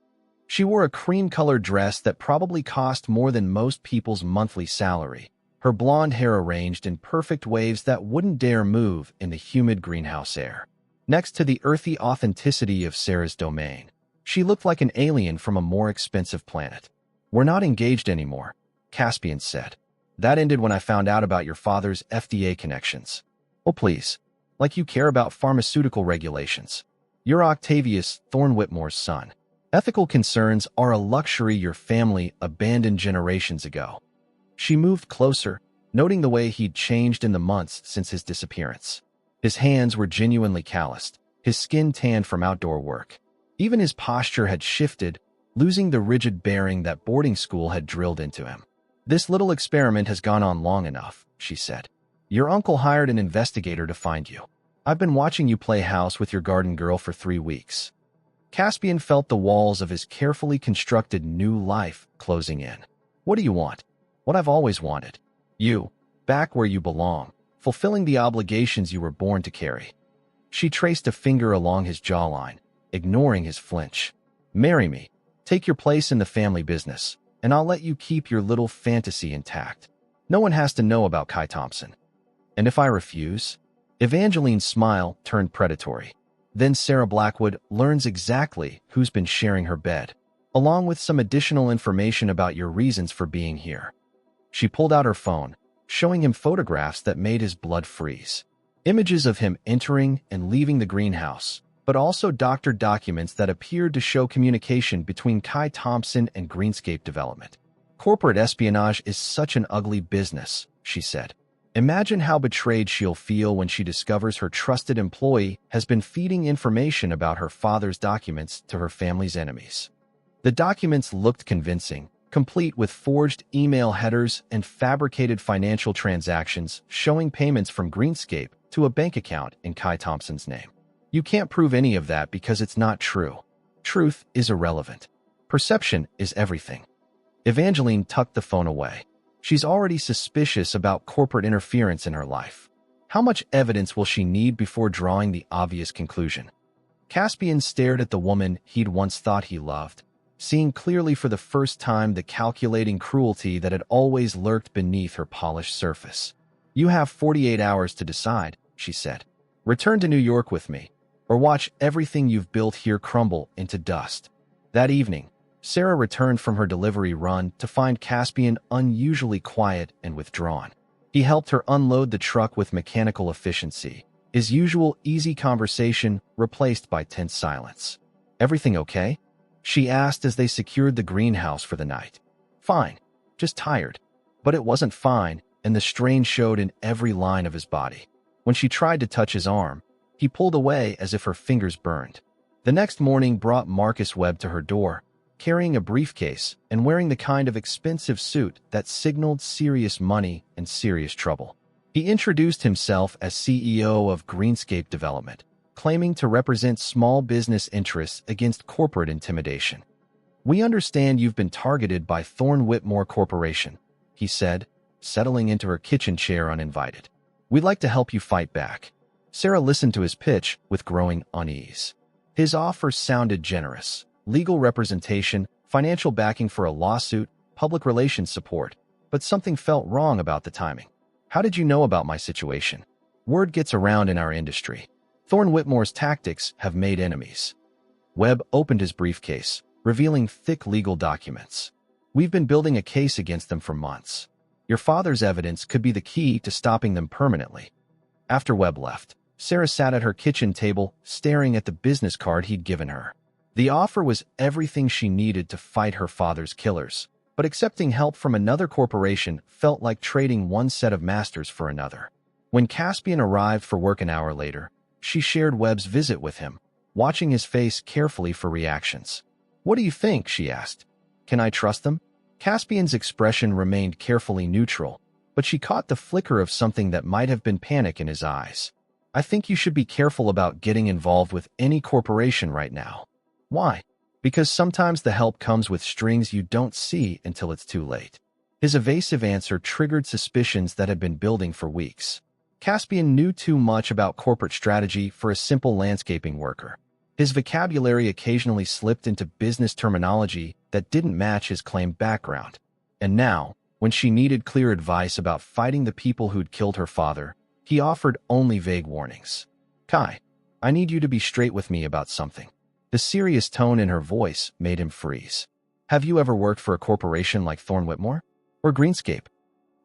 She wore a cream-colored dress that probably cost more than most people's monthly salary, her blonde hair arranged in perfect waves that wouldn't dare move in the humid greenhouse air. Next to the earthy authenticity of Sarah's domain, she looked like an alien from a more expensive planet. "We're not engaged anymore," Caspian said. "That ended when I found out about your father's FDA connections." "Oh, please. Like you care about pharmaceutical regulations. You're Octavius Thorne Whitmore's son. Ethical concerns are a luxury your family abandoned generations ago." She moved closer, noting the way he'd changed in the months since his disappearance. His hands were genuinely calloused, his skin tanned from outdoor work. Even his posture had shifted, losing the rigid bearing that boarding school had drilled into him. "This little experiment has gone on long enough," she said. "Your uncle hired an investigator to find you. I've been watching you play house with your garden girl for 3 weeks." Caspian felt the walls of his carefully constructed new life closing in. "What do you want?" "What I've always wanted. You, back where you belong, fulfilling the obligations you were born to carry." She traced a finger along his jawline, ignoring his flinch. "Marry me. Take your place in the family business, and I'll let you keep your little fantasy intact. No one has to know about Kai Thompson." "And if I refuse?" Evangeline's smile turned predatory. "Then Sarah Blackwood learns exactly who's been sharing her bed, along with some additional information about your reasons for being here." She pulled out her phone, showing him photographs that made his blood freeze. Images of him entering and leaving the greenhouse, but also doctored documents that appeared to show communication between Kai Thompson and Greenscape Development. "Corporate espionage is such an ugly business," she said. "Imagine how betrayed she'll feel when she discovers her trusted employee has been feeding information about her father's documents to her family's enemies." The documents looked convincing, complete with forged email headers and fabricated financial transactions showing payments from Greenscape to a bank account in Kai Thompson's name. "You can't prove any of that because it's not true. Truth is irrelevant. Perception is everything." Evangeline tucked the phone away. She's already suspicious about corporate interference in her life. How much evidence will she need before drawing the obvious conclusion? Caspian stared at the woman he'd once thought he loved, seeing clearly for the first time the calculating cruelty that had always lurked beneath her polished surface. "You have 48 hours to decide," she said. "Return to New York with me, or watch everything you've built here crumble into dust." That evening, Sarah returned from her delivery run to find Caspian unusually quiet and withdrawn. He helped her unload the truck with mechanical efficiency, his usual easy conversation replaced by tense silence. "Everything okay?" she asked as they secured the greenhouse for the night. "Fine, just tired." But it wasn't fine, and the strain showed in every line of his body. When she tried to touch his arm, he pulled away as if her fingers burned. The next morning brought Marcus Webb to her door, carrying a briefcase and wearing the kind of expensive suit that signaled serious money and serious trouble. He introduced himself as CEO of Greenscape Development, claiming to represent small business interests against corporate intimidation. "We understand you've been targeted by Thorne Whitmore Corporation," he said, settling into her kitchen chair uninvited. "We'd like to help you fight back." Sarah listened to his pitch with growing unease. His offer sounded generous: legal representation, financial backing for a lawsuit, public relations support, but something felt wrong about the timing. "How did you know about my situation?" "Word gets around in our industry. Thorne Whitmore's tactics have made enemies." Webb opened his briefcase, revealing thick legal documents. "We've been building a case against them for months. Your father's evidence could be the key to stopping them permanently." After Webb left, Sarah sat at her kitchen table, staring at the business card he'd given her. The offer was everything she needed to fight her father's killers, but accepting help from another corporation felt like trading one set of masters for another. When Caspian arrived for work an hour later, she shared Webb's visit with him, watching his face carefully for reactions. "What do you think?" she asked. "Can I trust them?" Caspian's expression remained carefully neutral, but she caught the flicker of something that might have been panic in his eyes. "I think you should be careful about getting involved with any corporation right now." "Why?" "Because sometimes the help comes with strings you don't see until it's too late." His evasive answer triggered suspicions that had been building for weeks. Caspian knew too much about corporate strategy for a simple landscaping worker. His vocabulary occasionally slipped into business terminology that didn't match his claimed background. And now, when she needed clear advice about fighting the people who'd killed her father, he offered only vague warnings. "Kai, I need you to be straight with me about something." The serious tone in her voice made him freeze. "Have you ever worked for a corporation like Thorne Whitmore? Or Greenscape?"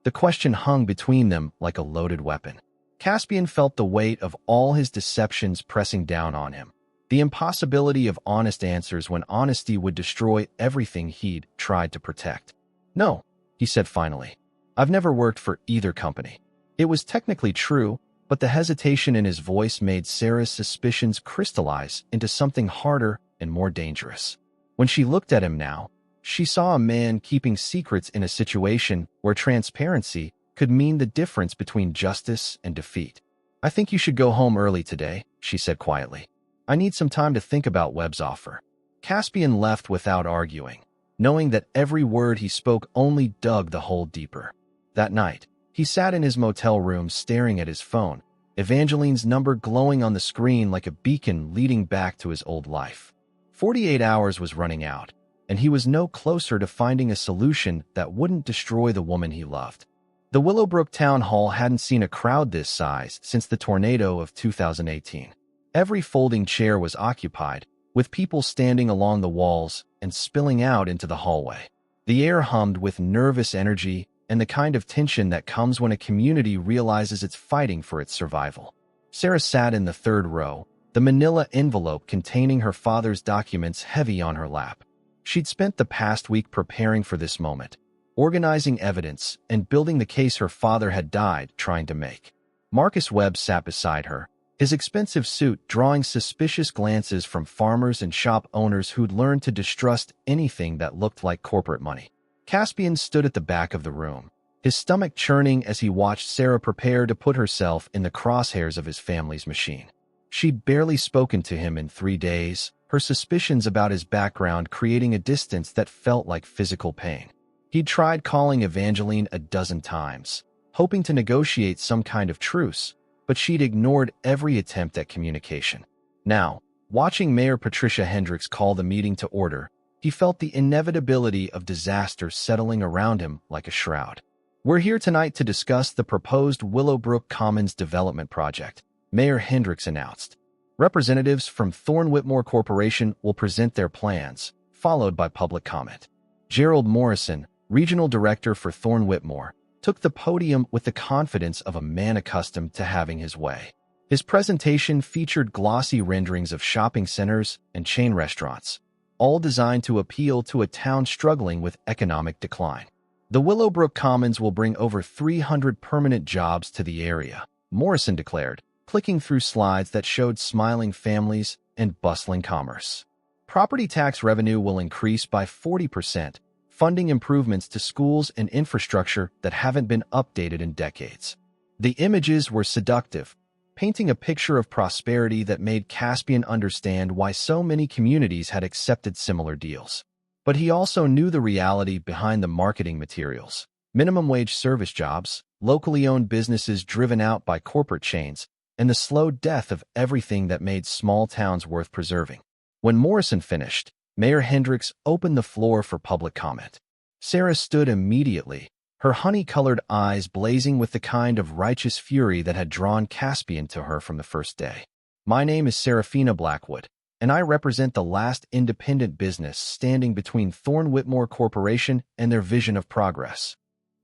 The question hung between them like a loaded weapon. Caspian felt the weight of all his deceptions pressing down on him. The impossibility of honest answers when honesty would destroy everything he'd tried to protect. "No," he said finally. "I've never worked for either company." It was technically true, but the hesitation in his voice made Sarah's suspicions crystallize into something harder and more dangerous. When she looked at him now, she saw a man keeping secrets in a situation where transparency could mean the difference between justice and defeat. "I think you should go home early today," she said quietly. "I need some time to think about Webb's offer." Caspian left without arguing, knowing that every word he spoke only dug the hole deeper. That night, he sat in his motel room staring at his phone, Evangeline's number glowing on the screen like a beacon leading back to his old life. 48 hours was running out, and he was no closer to finding a solution that wouldn't destroy the woman he loved. The Willowbrook Town Hall hadn't seen a crowd this size since the tornado of 2018. Every folding chair was occupied, with people standing along the walls and spilling out into the hallway. The air hummed with nervous energy and the kind of tension that comes when a community realizes it's fighting for its survival. Sarah sat in the third row, the manila envelope containing her father's documents heavy on her lap. She'd spent the past week preparing for this moment, organizing evidence and building the case her father had died trying to make. Marcus Webb sat beside her, his expensive suit drawing suspicious glances from farmers and shop owners who'd learned to distrust anything that looked like corporate money. Caspian stood at the back of the room, his stomach churning as he watched Sarah prepare to put herself in the crosshairs of his family's machine. She'd barely spoken to him in 3 days, her suspicions about his background creating a distance that felt like physical pain. He'd tried calling Evangeline a dozen times, hoping to negotiate some kind of truce, but she'd ignored every attempt at communication. Now, watching Mayor Patricia Hendricks call the meeting to order, he felt the inevitability of disaster settling around him like a shroud. "We're here tonight to discuss the proposed Willowbrook Commons development project," Mayor Hendricks announced. Representatives from Thorne Whitmore Corporation will present their plans, followed by public comment. Gerald Morrison, regional director for Thorne Whitmore, took the podium with the confidence of a man accustomed to having his way. His presentation featured glossy renderings of shopping centers and chain restaurants, all designed to appeal to a town struggling with economic decline. The Willowbrook Commons will bring over 300 permanent jobs to the area, Morrison declared, clicking through slides that showed smiling families and bustling commerce. Property tax revenue will increase by 40%, funding improvements to schools and infrastructure that haven't been updated in decades. The images were seductive, painting a picture of prosperity that made Caspian understand why so many communities had accepted similar deals. But he also knew the reality behind the marketing materials: minimum wage service jobs, locally owned businesses driven out by corporate chains, and the slow death of everything that made small towns worth preserving. When Morrison finished, Mayor Hendricks opened the floor for public comment. Sarah stood immediately, her honey-colored eyes blazing with the kind of righteous fury that had drawn Caspian to her from the first day. "My name is Serafina Blackwood, and I represent the last independent business standing between Thorne Whitmore Corporation and their vision of progress."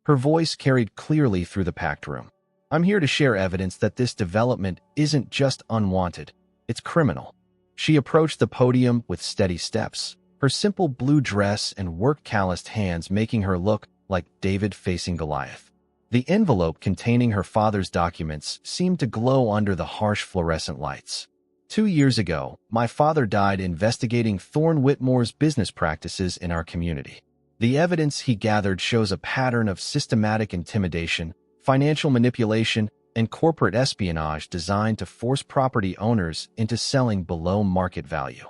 Her voice carried clearly through the packed room. "I'm here to share evidence that this development isn't just unwanted, it's criminal." She approached the podium with steady steps, her simple blue dress and work-calloused hands making her look like David facing Goliath. The envelope containing her father's documents seemed to glow under the harsh fluorescent lights. "2 years ago, my father died investigating Thorne Whitmore's business practices in our community. The evidence he gathered shows a pattern of systematic intimidation, financial manipulation, and corporate espionage designed to force property owners into selling below market value."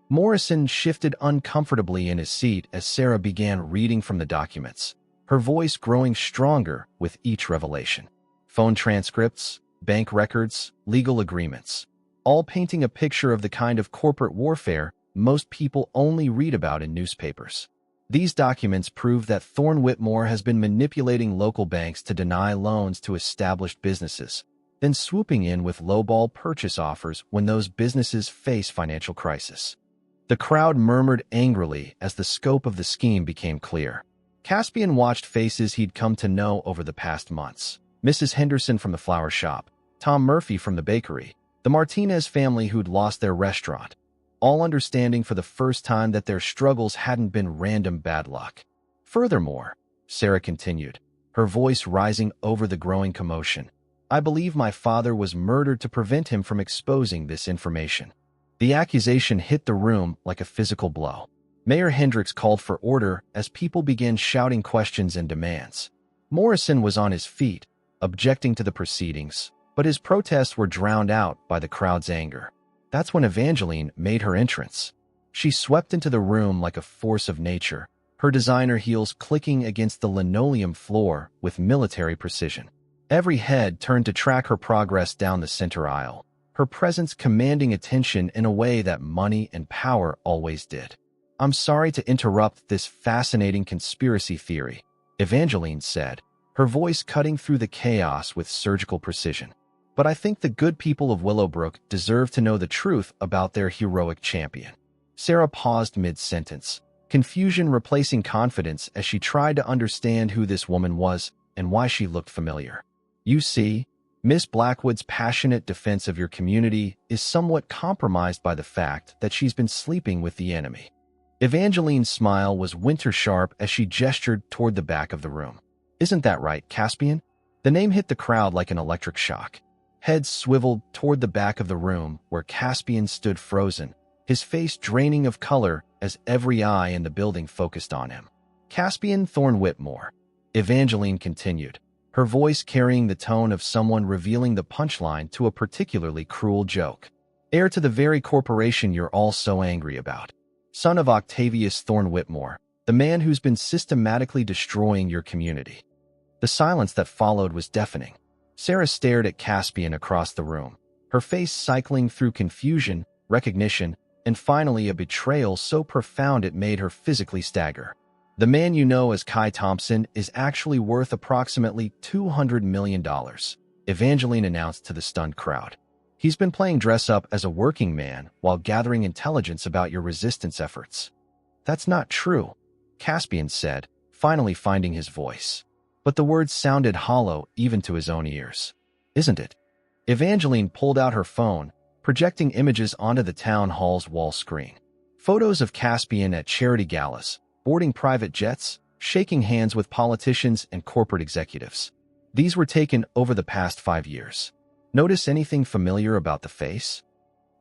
Morrison shifted uncomfortably in his seat as Sarah began reading from the documents, her voice growing stronger with each revelation. Phone transcripts, bank records, legal agreements, all painting a picture of the kind of corporate warfare most people only read about in newspapers. These documents prove that Thorne Whitmore has been manipulating local banks to deny loans to established businesses, then swooping in with lowball purchase offers when those businesses face financial crisis. The crowd murmured angrily as the scope of the scheme became clear. Caspian watched faces he'd come to know over the past months: Mrs. Henderson from the flower shop, Tom Murphy from the bakery, the Martinez family who'd lost their restaurant, all understanding for the first time that their struggles hadn't been random bad luck. "Furthermore," Sarah continued, her voice rising over the growing commotion, "I believe my father was murdered to prevent him from exposing this information." The accusation hit the room like a physical blow. Mayor Hendricks called for order as people began shouting questions and demands. Morrison was on his feet, objecting to the proceedings, but his protests were drowned out by the crowd's anger. That's when Evangeline made her entrance. She swept into the room like a force of nature, her designer heels clicking against the linoleum floor with military precision. Every head turned to track her progress down the center aisle, her presence commanding attention in a way that money and power always did. "I'm sorry to interrupt this fascinating conspiracy theory," Evangeline said, her voice cutting through the chaos with surgical precision. "But I think the good people of Willowbrook deserve to know the truth about their heroic champion." Sarah paused mid-sentence, confusion replacing confidence as she tried to understand who this woman was and why she looked familiar. "You see, Miss Blackwood's passionate defense of your community is somewhat compromised by the fact that she's been sleeping with the enemy." Evangeline's smile was winter-sharp as she gestured toward the back of the room. "Isn't that right, Caspian?" The name hit the crowd like an electric shock. Heads swiveled toward the back of the room where Caspian stood frozen, his face draining of color as every eye in the building focused on him. "Caspian Thorne Whitmore," Evangeline continued, her voice carrying the tone of someone revealing the punchline to a particularly cruel joke. "Heir to the very corporation you're all so angry about. Son of Octavius Thorne Whitmore, the man who's been systematically destroying your community." The silence that followed was deafening. Sarah stared at Caspian across the room, her face cycling through confusion, recognition, and finally a betrayal so profound it made her physically stagger. "The man you know as Kai Thompson is actually worth approximately $200 million, Evangeline announced to the stunned crowd. "He's been playing dress-up as a working man while gathering intelligence about your resistance efforts." "That's not true," Caspian said, finally finding his voice. But the words sounded hollow even to his own ears. "Isn't it?" Evangeline pulled out her phone, projecting images onto the town hall's wall screen. Photos of Caspian at charity galas, boarding private jets, shaking hands with politicians and corporate executives. These were taken over the past 5 years. Notice anything familiar about the face?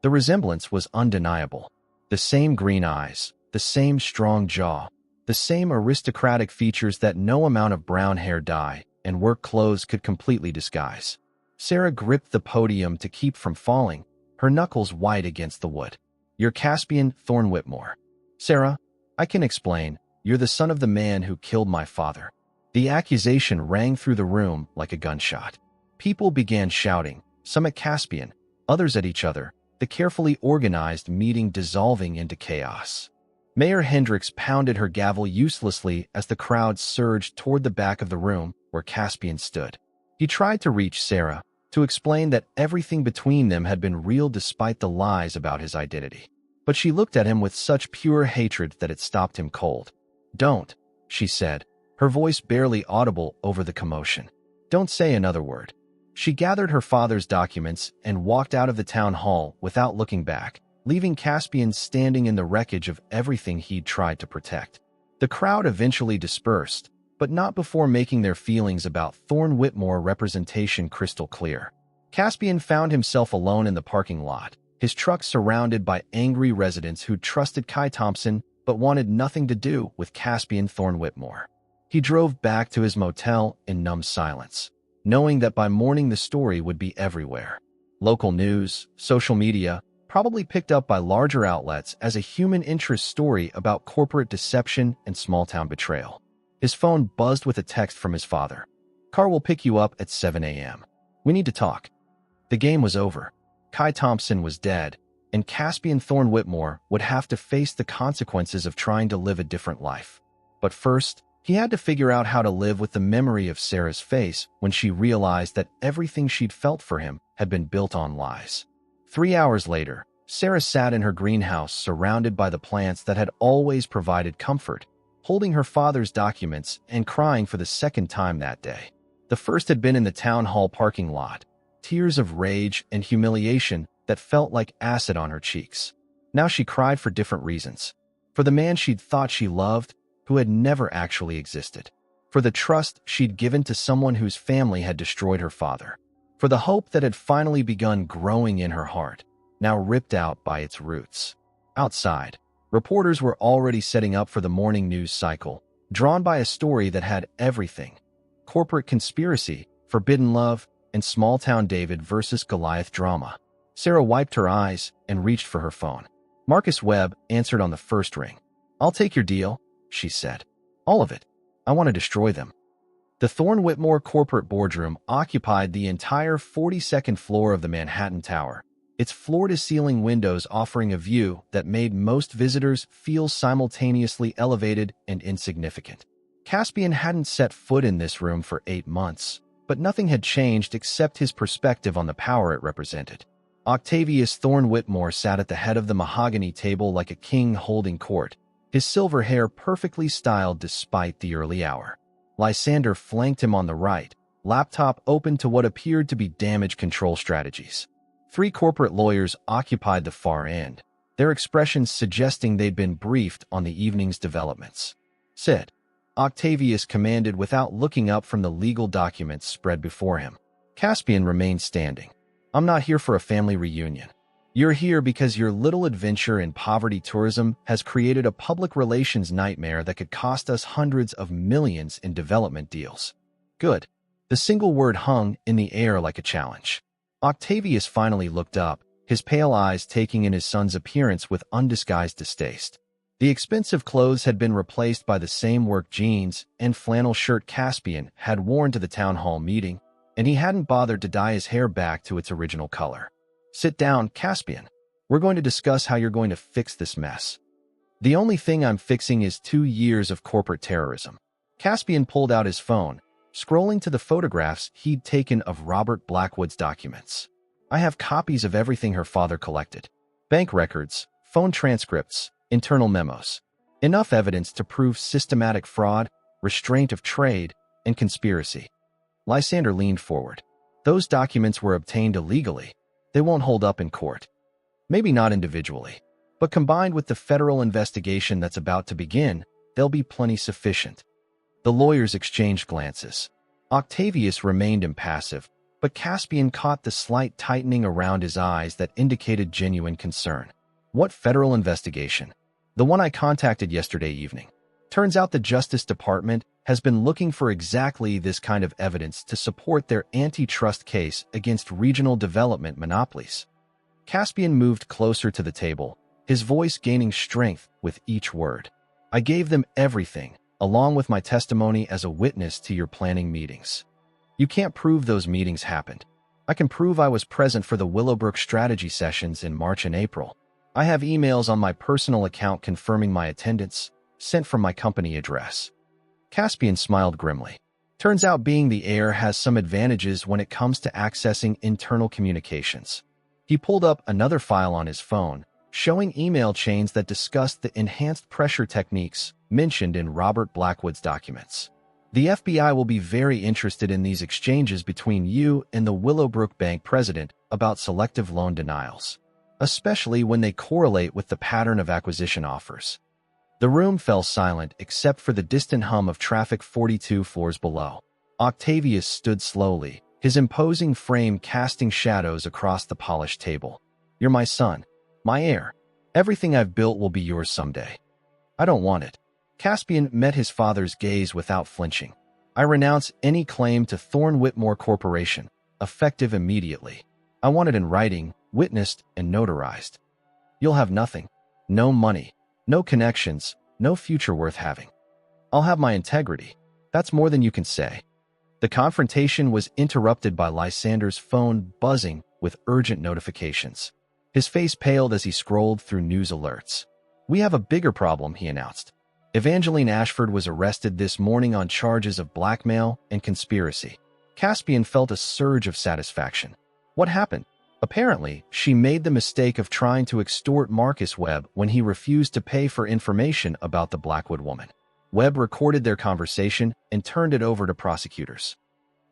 The resemblance was undeniable. The same green eyes, the same strong jaw, the same aristocratic features that no amount of brown hair dye and work clothes could completely disguise. Sarah gripped the podium to keep from falling, her knuckles white against the wood. "You're Caspian Thorne Whitmore." "Sarah, I can explain. You're the son of the man who killed my father." The accusation rang through the room like a gunshot. People began shouting, some at Caspian, others at each other, the carefully organized meeting dissolving into chaos. Mayor Hendricks pounded her gavel uselessly as the crowd surged toward the back of the room where Caspian stood. He tried to reach Sarah, to explain that everything between them had been real despite the lies about his identity. But she looked at him with such pure hatred that it stopped him cold. "Don't," she said, her voice barely audible over the commotion. "Don't say another word." She gathered her father's documents and walked out of the town hall without looking back, leaving Caspian standing in the wreckage of everything he'd tried to protect. The crowd eventually dispersed, but not before making their feelings about Thorne Whitmore representation crystal clear. Caspian found himself alone in the parking lot, his truck surrounded by angry residents who trusted Kai Thompson but wanted nothing to do with Caspian Thorne Whitmore. He drove back to his motel in numb silence, knowing that by morning the story would be everywhere. Local news, social media, probably picked up by larger outlets as a human interest story about corporate deception and small-town betrayal. His phone buzzed with a text from his father. "Car will pick you up at 7 a.m. We need to talk." The game was over. Kai Thompson was dead, and Caspian Thorne Whitmore would have to face the consequences of trying to live a different life. But first, he had to figure out how to live with the memory of Sarah's face when she realized that everything she'd felt for him had been built on lies. 3 hours later, Sarah sat in her greenhouse surrounded by the plants that had always provided comfort, holding her father's documents and crying for the second time that day. The first had been in the town hall parking lot, tears of rage and humiliation that felt like acid on her cheeks. Now she cried for different reasons. For the man she'd thought she loved, who had never actually existed. For the trust she'd given to someone whose family had destroyed her father. For the hope that had finally begun growing in her heart, now ripped out by its roots. Outside, reporters were already setting up for the morning news cycle, drawn by a story that had everything: corporate conspiracy, forbidden love, and small-town David versus Goliath drama. Sarah wiped her eyes and reached for her phone. Marcus Webb answered on the first ring. "I'll take your deal," she said. "All of it. I want to destroy them." The Thorne Whitmore corporate boardroom occupied the entire 42nd floor of the Manhattan Tower, its floor-to-ceiling windows offering a view that made most visitors feel simultaneously elevated and insignificant. Caspian hadn't set foot in this room for 8 months, but nothing had changed except his perspective on the power it represented. Octavius Thorne Whitmore sat at the head of the mahogany table like a king holding court, his silver hair perfectly styled despite the early hour. Lysander flanked him on the right, laptop open to what appeared to be damage control strategies. 3 corporate lawyers occupied the far end, their expressions suggesting they'd been briefed on the evening's developments. "Sit," Octavius commanded without looking up from the legal documents spread before him. Caspian remained standing. "I'm not here for a family reunion. You're here because your little adventure in poverty tourism has created a public relations nightmare that could cost us hundreds of millions in development deals." "Good." The single word hung in the air like a challenge. Octavius finally looked up, his pale eyes taking in his son's appearance with undisguised distaste. The expensive clothes had been replaced by the same work jeans and flannel shirt Caspian had worn to the town hall meeting, and he hadn't bothered to dye his hair back to its original color. "Sit down, Caspian. We're going to discuss how you're going to fix this mess." "The only thing I'm fixing is 2 years of corporate terrorism." Caspian pulled out his phone, scrolling to the photographs he'd taken of Robert Blackwood's documents. "I have copies of everything her father collected. Bank records, phone transcripts, internal memos. Enough evidence to prove systematic fraud, restraint of trade, and conspiracy." Lysander leaned forward. Those documents were obtained illegally. They won't hold up in court. Maybe not individually, but combined with the federal investigation that's about to begin, they'll be plenty sufficient. The lawyers exchanged glances. Octavius remained impassive, but Caspian caught the slight tightening around his eyes that indicated genuine concern. What federal investigation? The one I contacted yesterday evening. Turns out the Justice Department has been looking for exactly this kind of evidence to support their antitrust case against regional development monopolies. Caspian moved closer to the table, his voice gaining strength with each word. I gave them everything, along with my testimony as a witness to your planning meetings. You can't prove those meetings happened. I can prove I was present for the Willowbrook strategy sessions in March and April. I have emails on my personal account confirming my attendance, sent from my company address. Caspian smiled grimly. Turns out being the heir has some advantages when it comes to accessing internal communications. He pulled up another file on his phone, showing email chains that discussed the enhanced pressure techniques mentioned in Robert Blackwood's documents. The FBI will be very interested in these exchanges between you and the Willowbrook Bank president about selective loan denials, especially when they correlate with the pattern of acquisition offers. The room fell silent except for the distant hum of traffic 42 floors below. Octavius stood slowly, his imposing frame casting shadows across the polished table. You're my son, my heir. Everything I've built will be yours someday. I don't want it. Caspian met his father's gaze without flinching. I renounce any claim to Thorne Whitmore Corporation, effective immediately. I want it in writing, witnessed, and notarized. You'll have nothing. No money. No connections, no future worth having. I'll have my integrity. That's more than you can say. The confrontation was interrupted by Lysander's phone buzzing with urgent notifications. His face paled as he scrolled through news alerts. We have a bigger problem, he announced. Evangeline Ashford was arrested this morning on charges of blackmail and conspiracy. Caspian felt a surge of satisfaction. What happened? Apparently, she made the mistake of trying to extort Marcus Webb when he refused to pay for information about the Blackwood woman. Webb recorded their conversation and turned it over to prosecutors.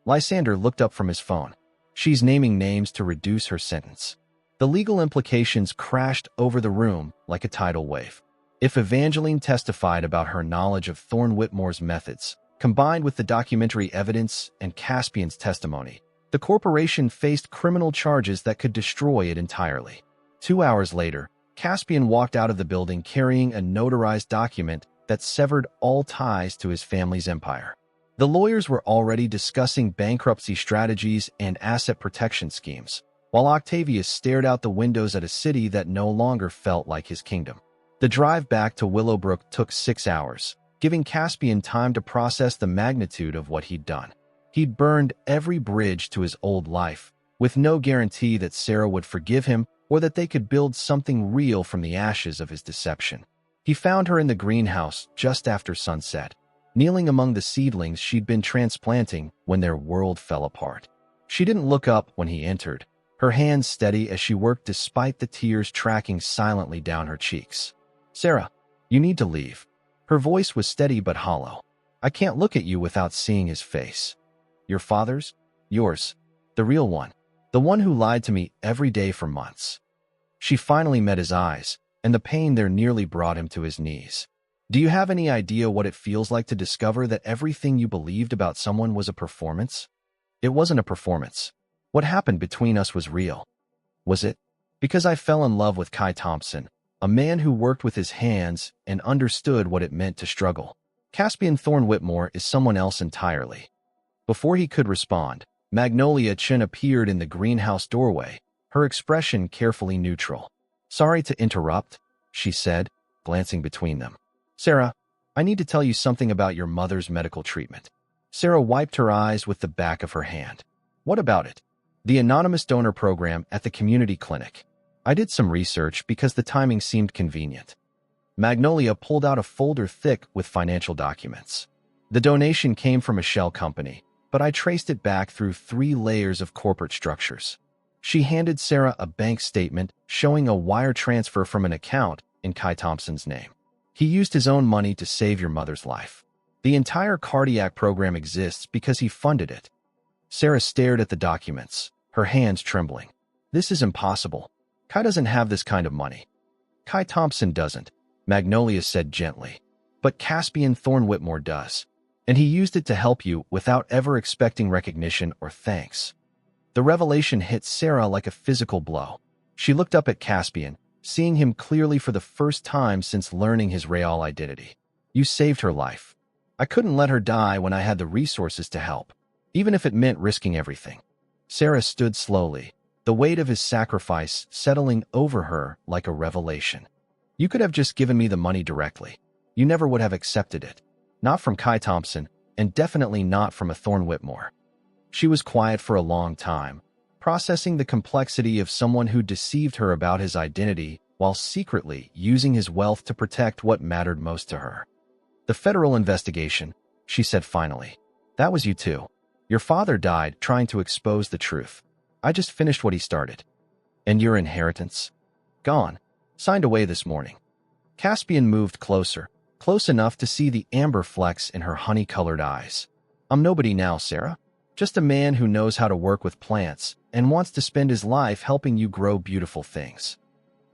Lysander looked up from his phone. She's naming names to reduce her sentence. The legal implications crashed over the room like a tidal wave. If Evangeline testified about her knowledge of Thorne Whitmore's methods, combined with the documentary evidence and Caspian's testimony, the corporation faced criminal charges that could destroy it entirely. 2 hours later, Caspian walked out of the building carrying a notarized document that severed all ties to his family's empire. The lawyers were already discussing bankruptcy strategies and asset protection schemes, while Octavius stared out the windows at a city that no longer felt like his kingdom. The drive back to Willowbrook took 6 hours, giving Caspian time to process the magnitude of what he'd done. He'd burned every bridge to his old life, with no guarantee that Sarah would forgive him or that they could build something real from the ashes of his deception. He found her in the greenhouse just after sunset, kneeling among the seedlings she'd been transplanting when their world fell apart. She didn't look up when he entered, her hands steady as she worked despite the tears tracking silently down her cheeks. Sarah, you need to leave. Her voice was steady but hollow. I can't look at you without seeing his face. Your father's? Yours. The real one. The one who lied to me every day for months. She finally met his eyes, and the pain there nearly brought him to his knees. Do you have any idea what it feels like to discover that everything you believed about someone was a performance? It wasn't a performance. What happened between us was real. Was it? Because I fell in love with Kai Thompson, a man who worked with his hands and understood what it meant to struggle. Caspian Thorne Whitmore is someone else entirely. Before he could respond, Magnolia Chen appeared in the greenhouse doorway, her expression carefully neutral. Sorry to interrupt, she said, glancing between them. Sarah, I need to tell you something about your mother's medical treatment. Sarah wiped her eyes with the back of her hand. What about it? The anonymous donor program at the community clinic. I did some research because the timing seemed convenient. Magnolia pulled out a folder thick with financial documents. The donation came from a shell company, but I traced it back through 3 layers of corporate structures. She handed Sarah a bank statement showing a wire transfer from an account in Kai Thompson's name. He used his own money to save your mother's life. The entire cardiac program exists because he funded it. Sarah stared at the documents, her hands trembling. This is impossible. Kai doesn't have this kind of money. Kai Thompson doesn't, Magnolia said gently. But Caspian Thorne Whitmore does. And he used it to help you without ever expecting recognition or thanks. The revelation hit Sarah like a physical blow. She looked up at Caspian, seeing him clearly for the first time since learning his real identity. You saved her life. I couldn't let her die when I had the resources to help, even if it meant risking everything. Sarah stood slowly, the weight of his sacrifice settling over her like a revelation. You could have just given me the money directly. You never would have accepted it. Not from Kai Thompson, and definitely not from a Thorne Whitmore. She was quiet for a long time, processing the complexity of someone who deceived her about his identity while secretly using his wealth to protect what mattered most to her. The federal investigation, she said finally. That was you too. Your father died trying to expose the truth. I just finished what he started. And your inheritance? Gone. Signed away this morning. Caspian moved closer, close enough to see the amber flecks in her honey-colored eyes. I'm nobody now, Sarah. Just a man who knows how to work with plants and wants to spend his life helping you grow beautiful things.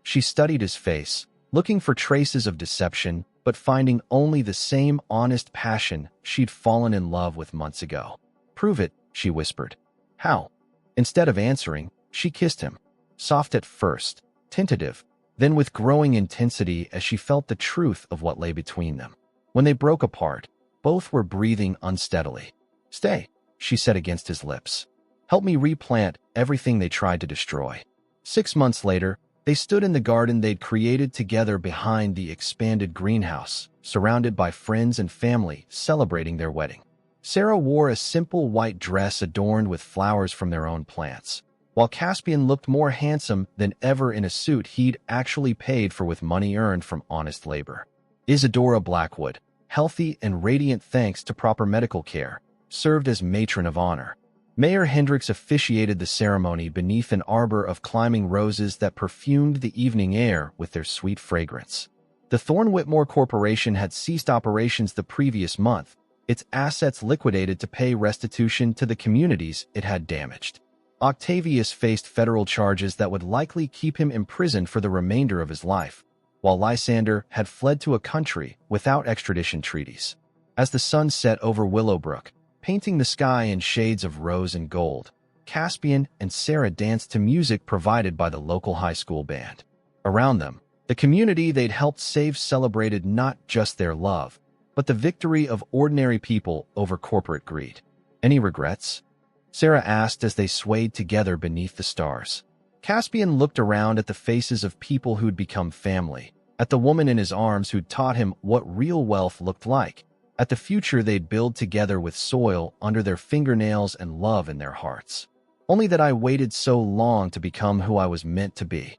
She studied his face, looking for traces of deception, but finding only the same honest passion she'd fallen in love with months ago. Prove it, she whispered. How? Instead of answering, she kissed him, soft at first, tentative, then with growing intensity as she felt the truth of what lay between them. When they broke apart, both were breathing unsteadily. Stay, she said against his lips. Help me replant everything they tried to destroy. 6 months later, they stood in the garden they'd created together behind the expanded greenhouse, surrounded by friends and family celebrating their wedding. Sarah wore a simple white dress adorned with flowers from their own plants, while Caspian looked more handsome than ever in a suit he'd actually paid for with money earned from honest labor. Isadora Blackwood, healthy and radiant thanks to proper medical care, served as matron of honor. Mayor Hendricks officiated the ceremony beneath an arbor of climbing roses that perfumed the evening air with their sweet fragrance. The Thorne Whitmore Corporation had ceased operations the previous month, its assets liquidated to pay restitution to the communities it had damaged. Octavius faced federal charges that would likely keep him imprisoned for the remainder of his life, while Lysander had fled to a country without extradition treaties. As the sun set over Willowbrook, painting the sky in shades of rose and gold, Caspian and Sarah danced to music provided by the local high school band. Around them, the community they'd helped save celebrated not just their love, but the victory of ordinary people over corporate greed. Any regrets? Sarah asked as they swayed together beneath the stars. Caspian looked around at the faces of people who'd become family, at the woman in his arms who'd taught him what real wealth looked like, at the future they'd build together with soil under their fingernails and love in their hearts. Only that I waited so long to become who I was meant to be.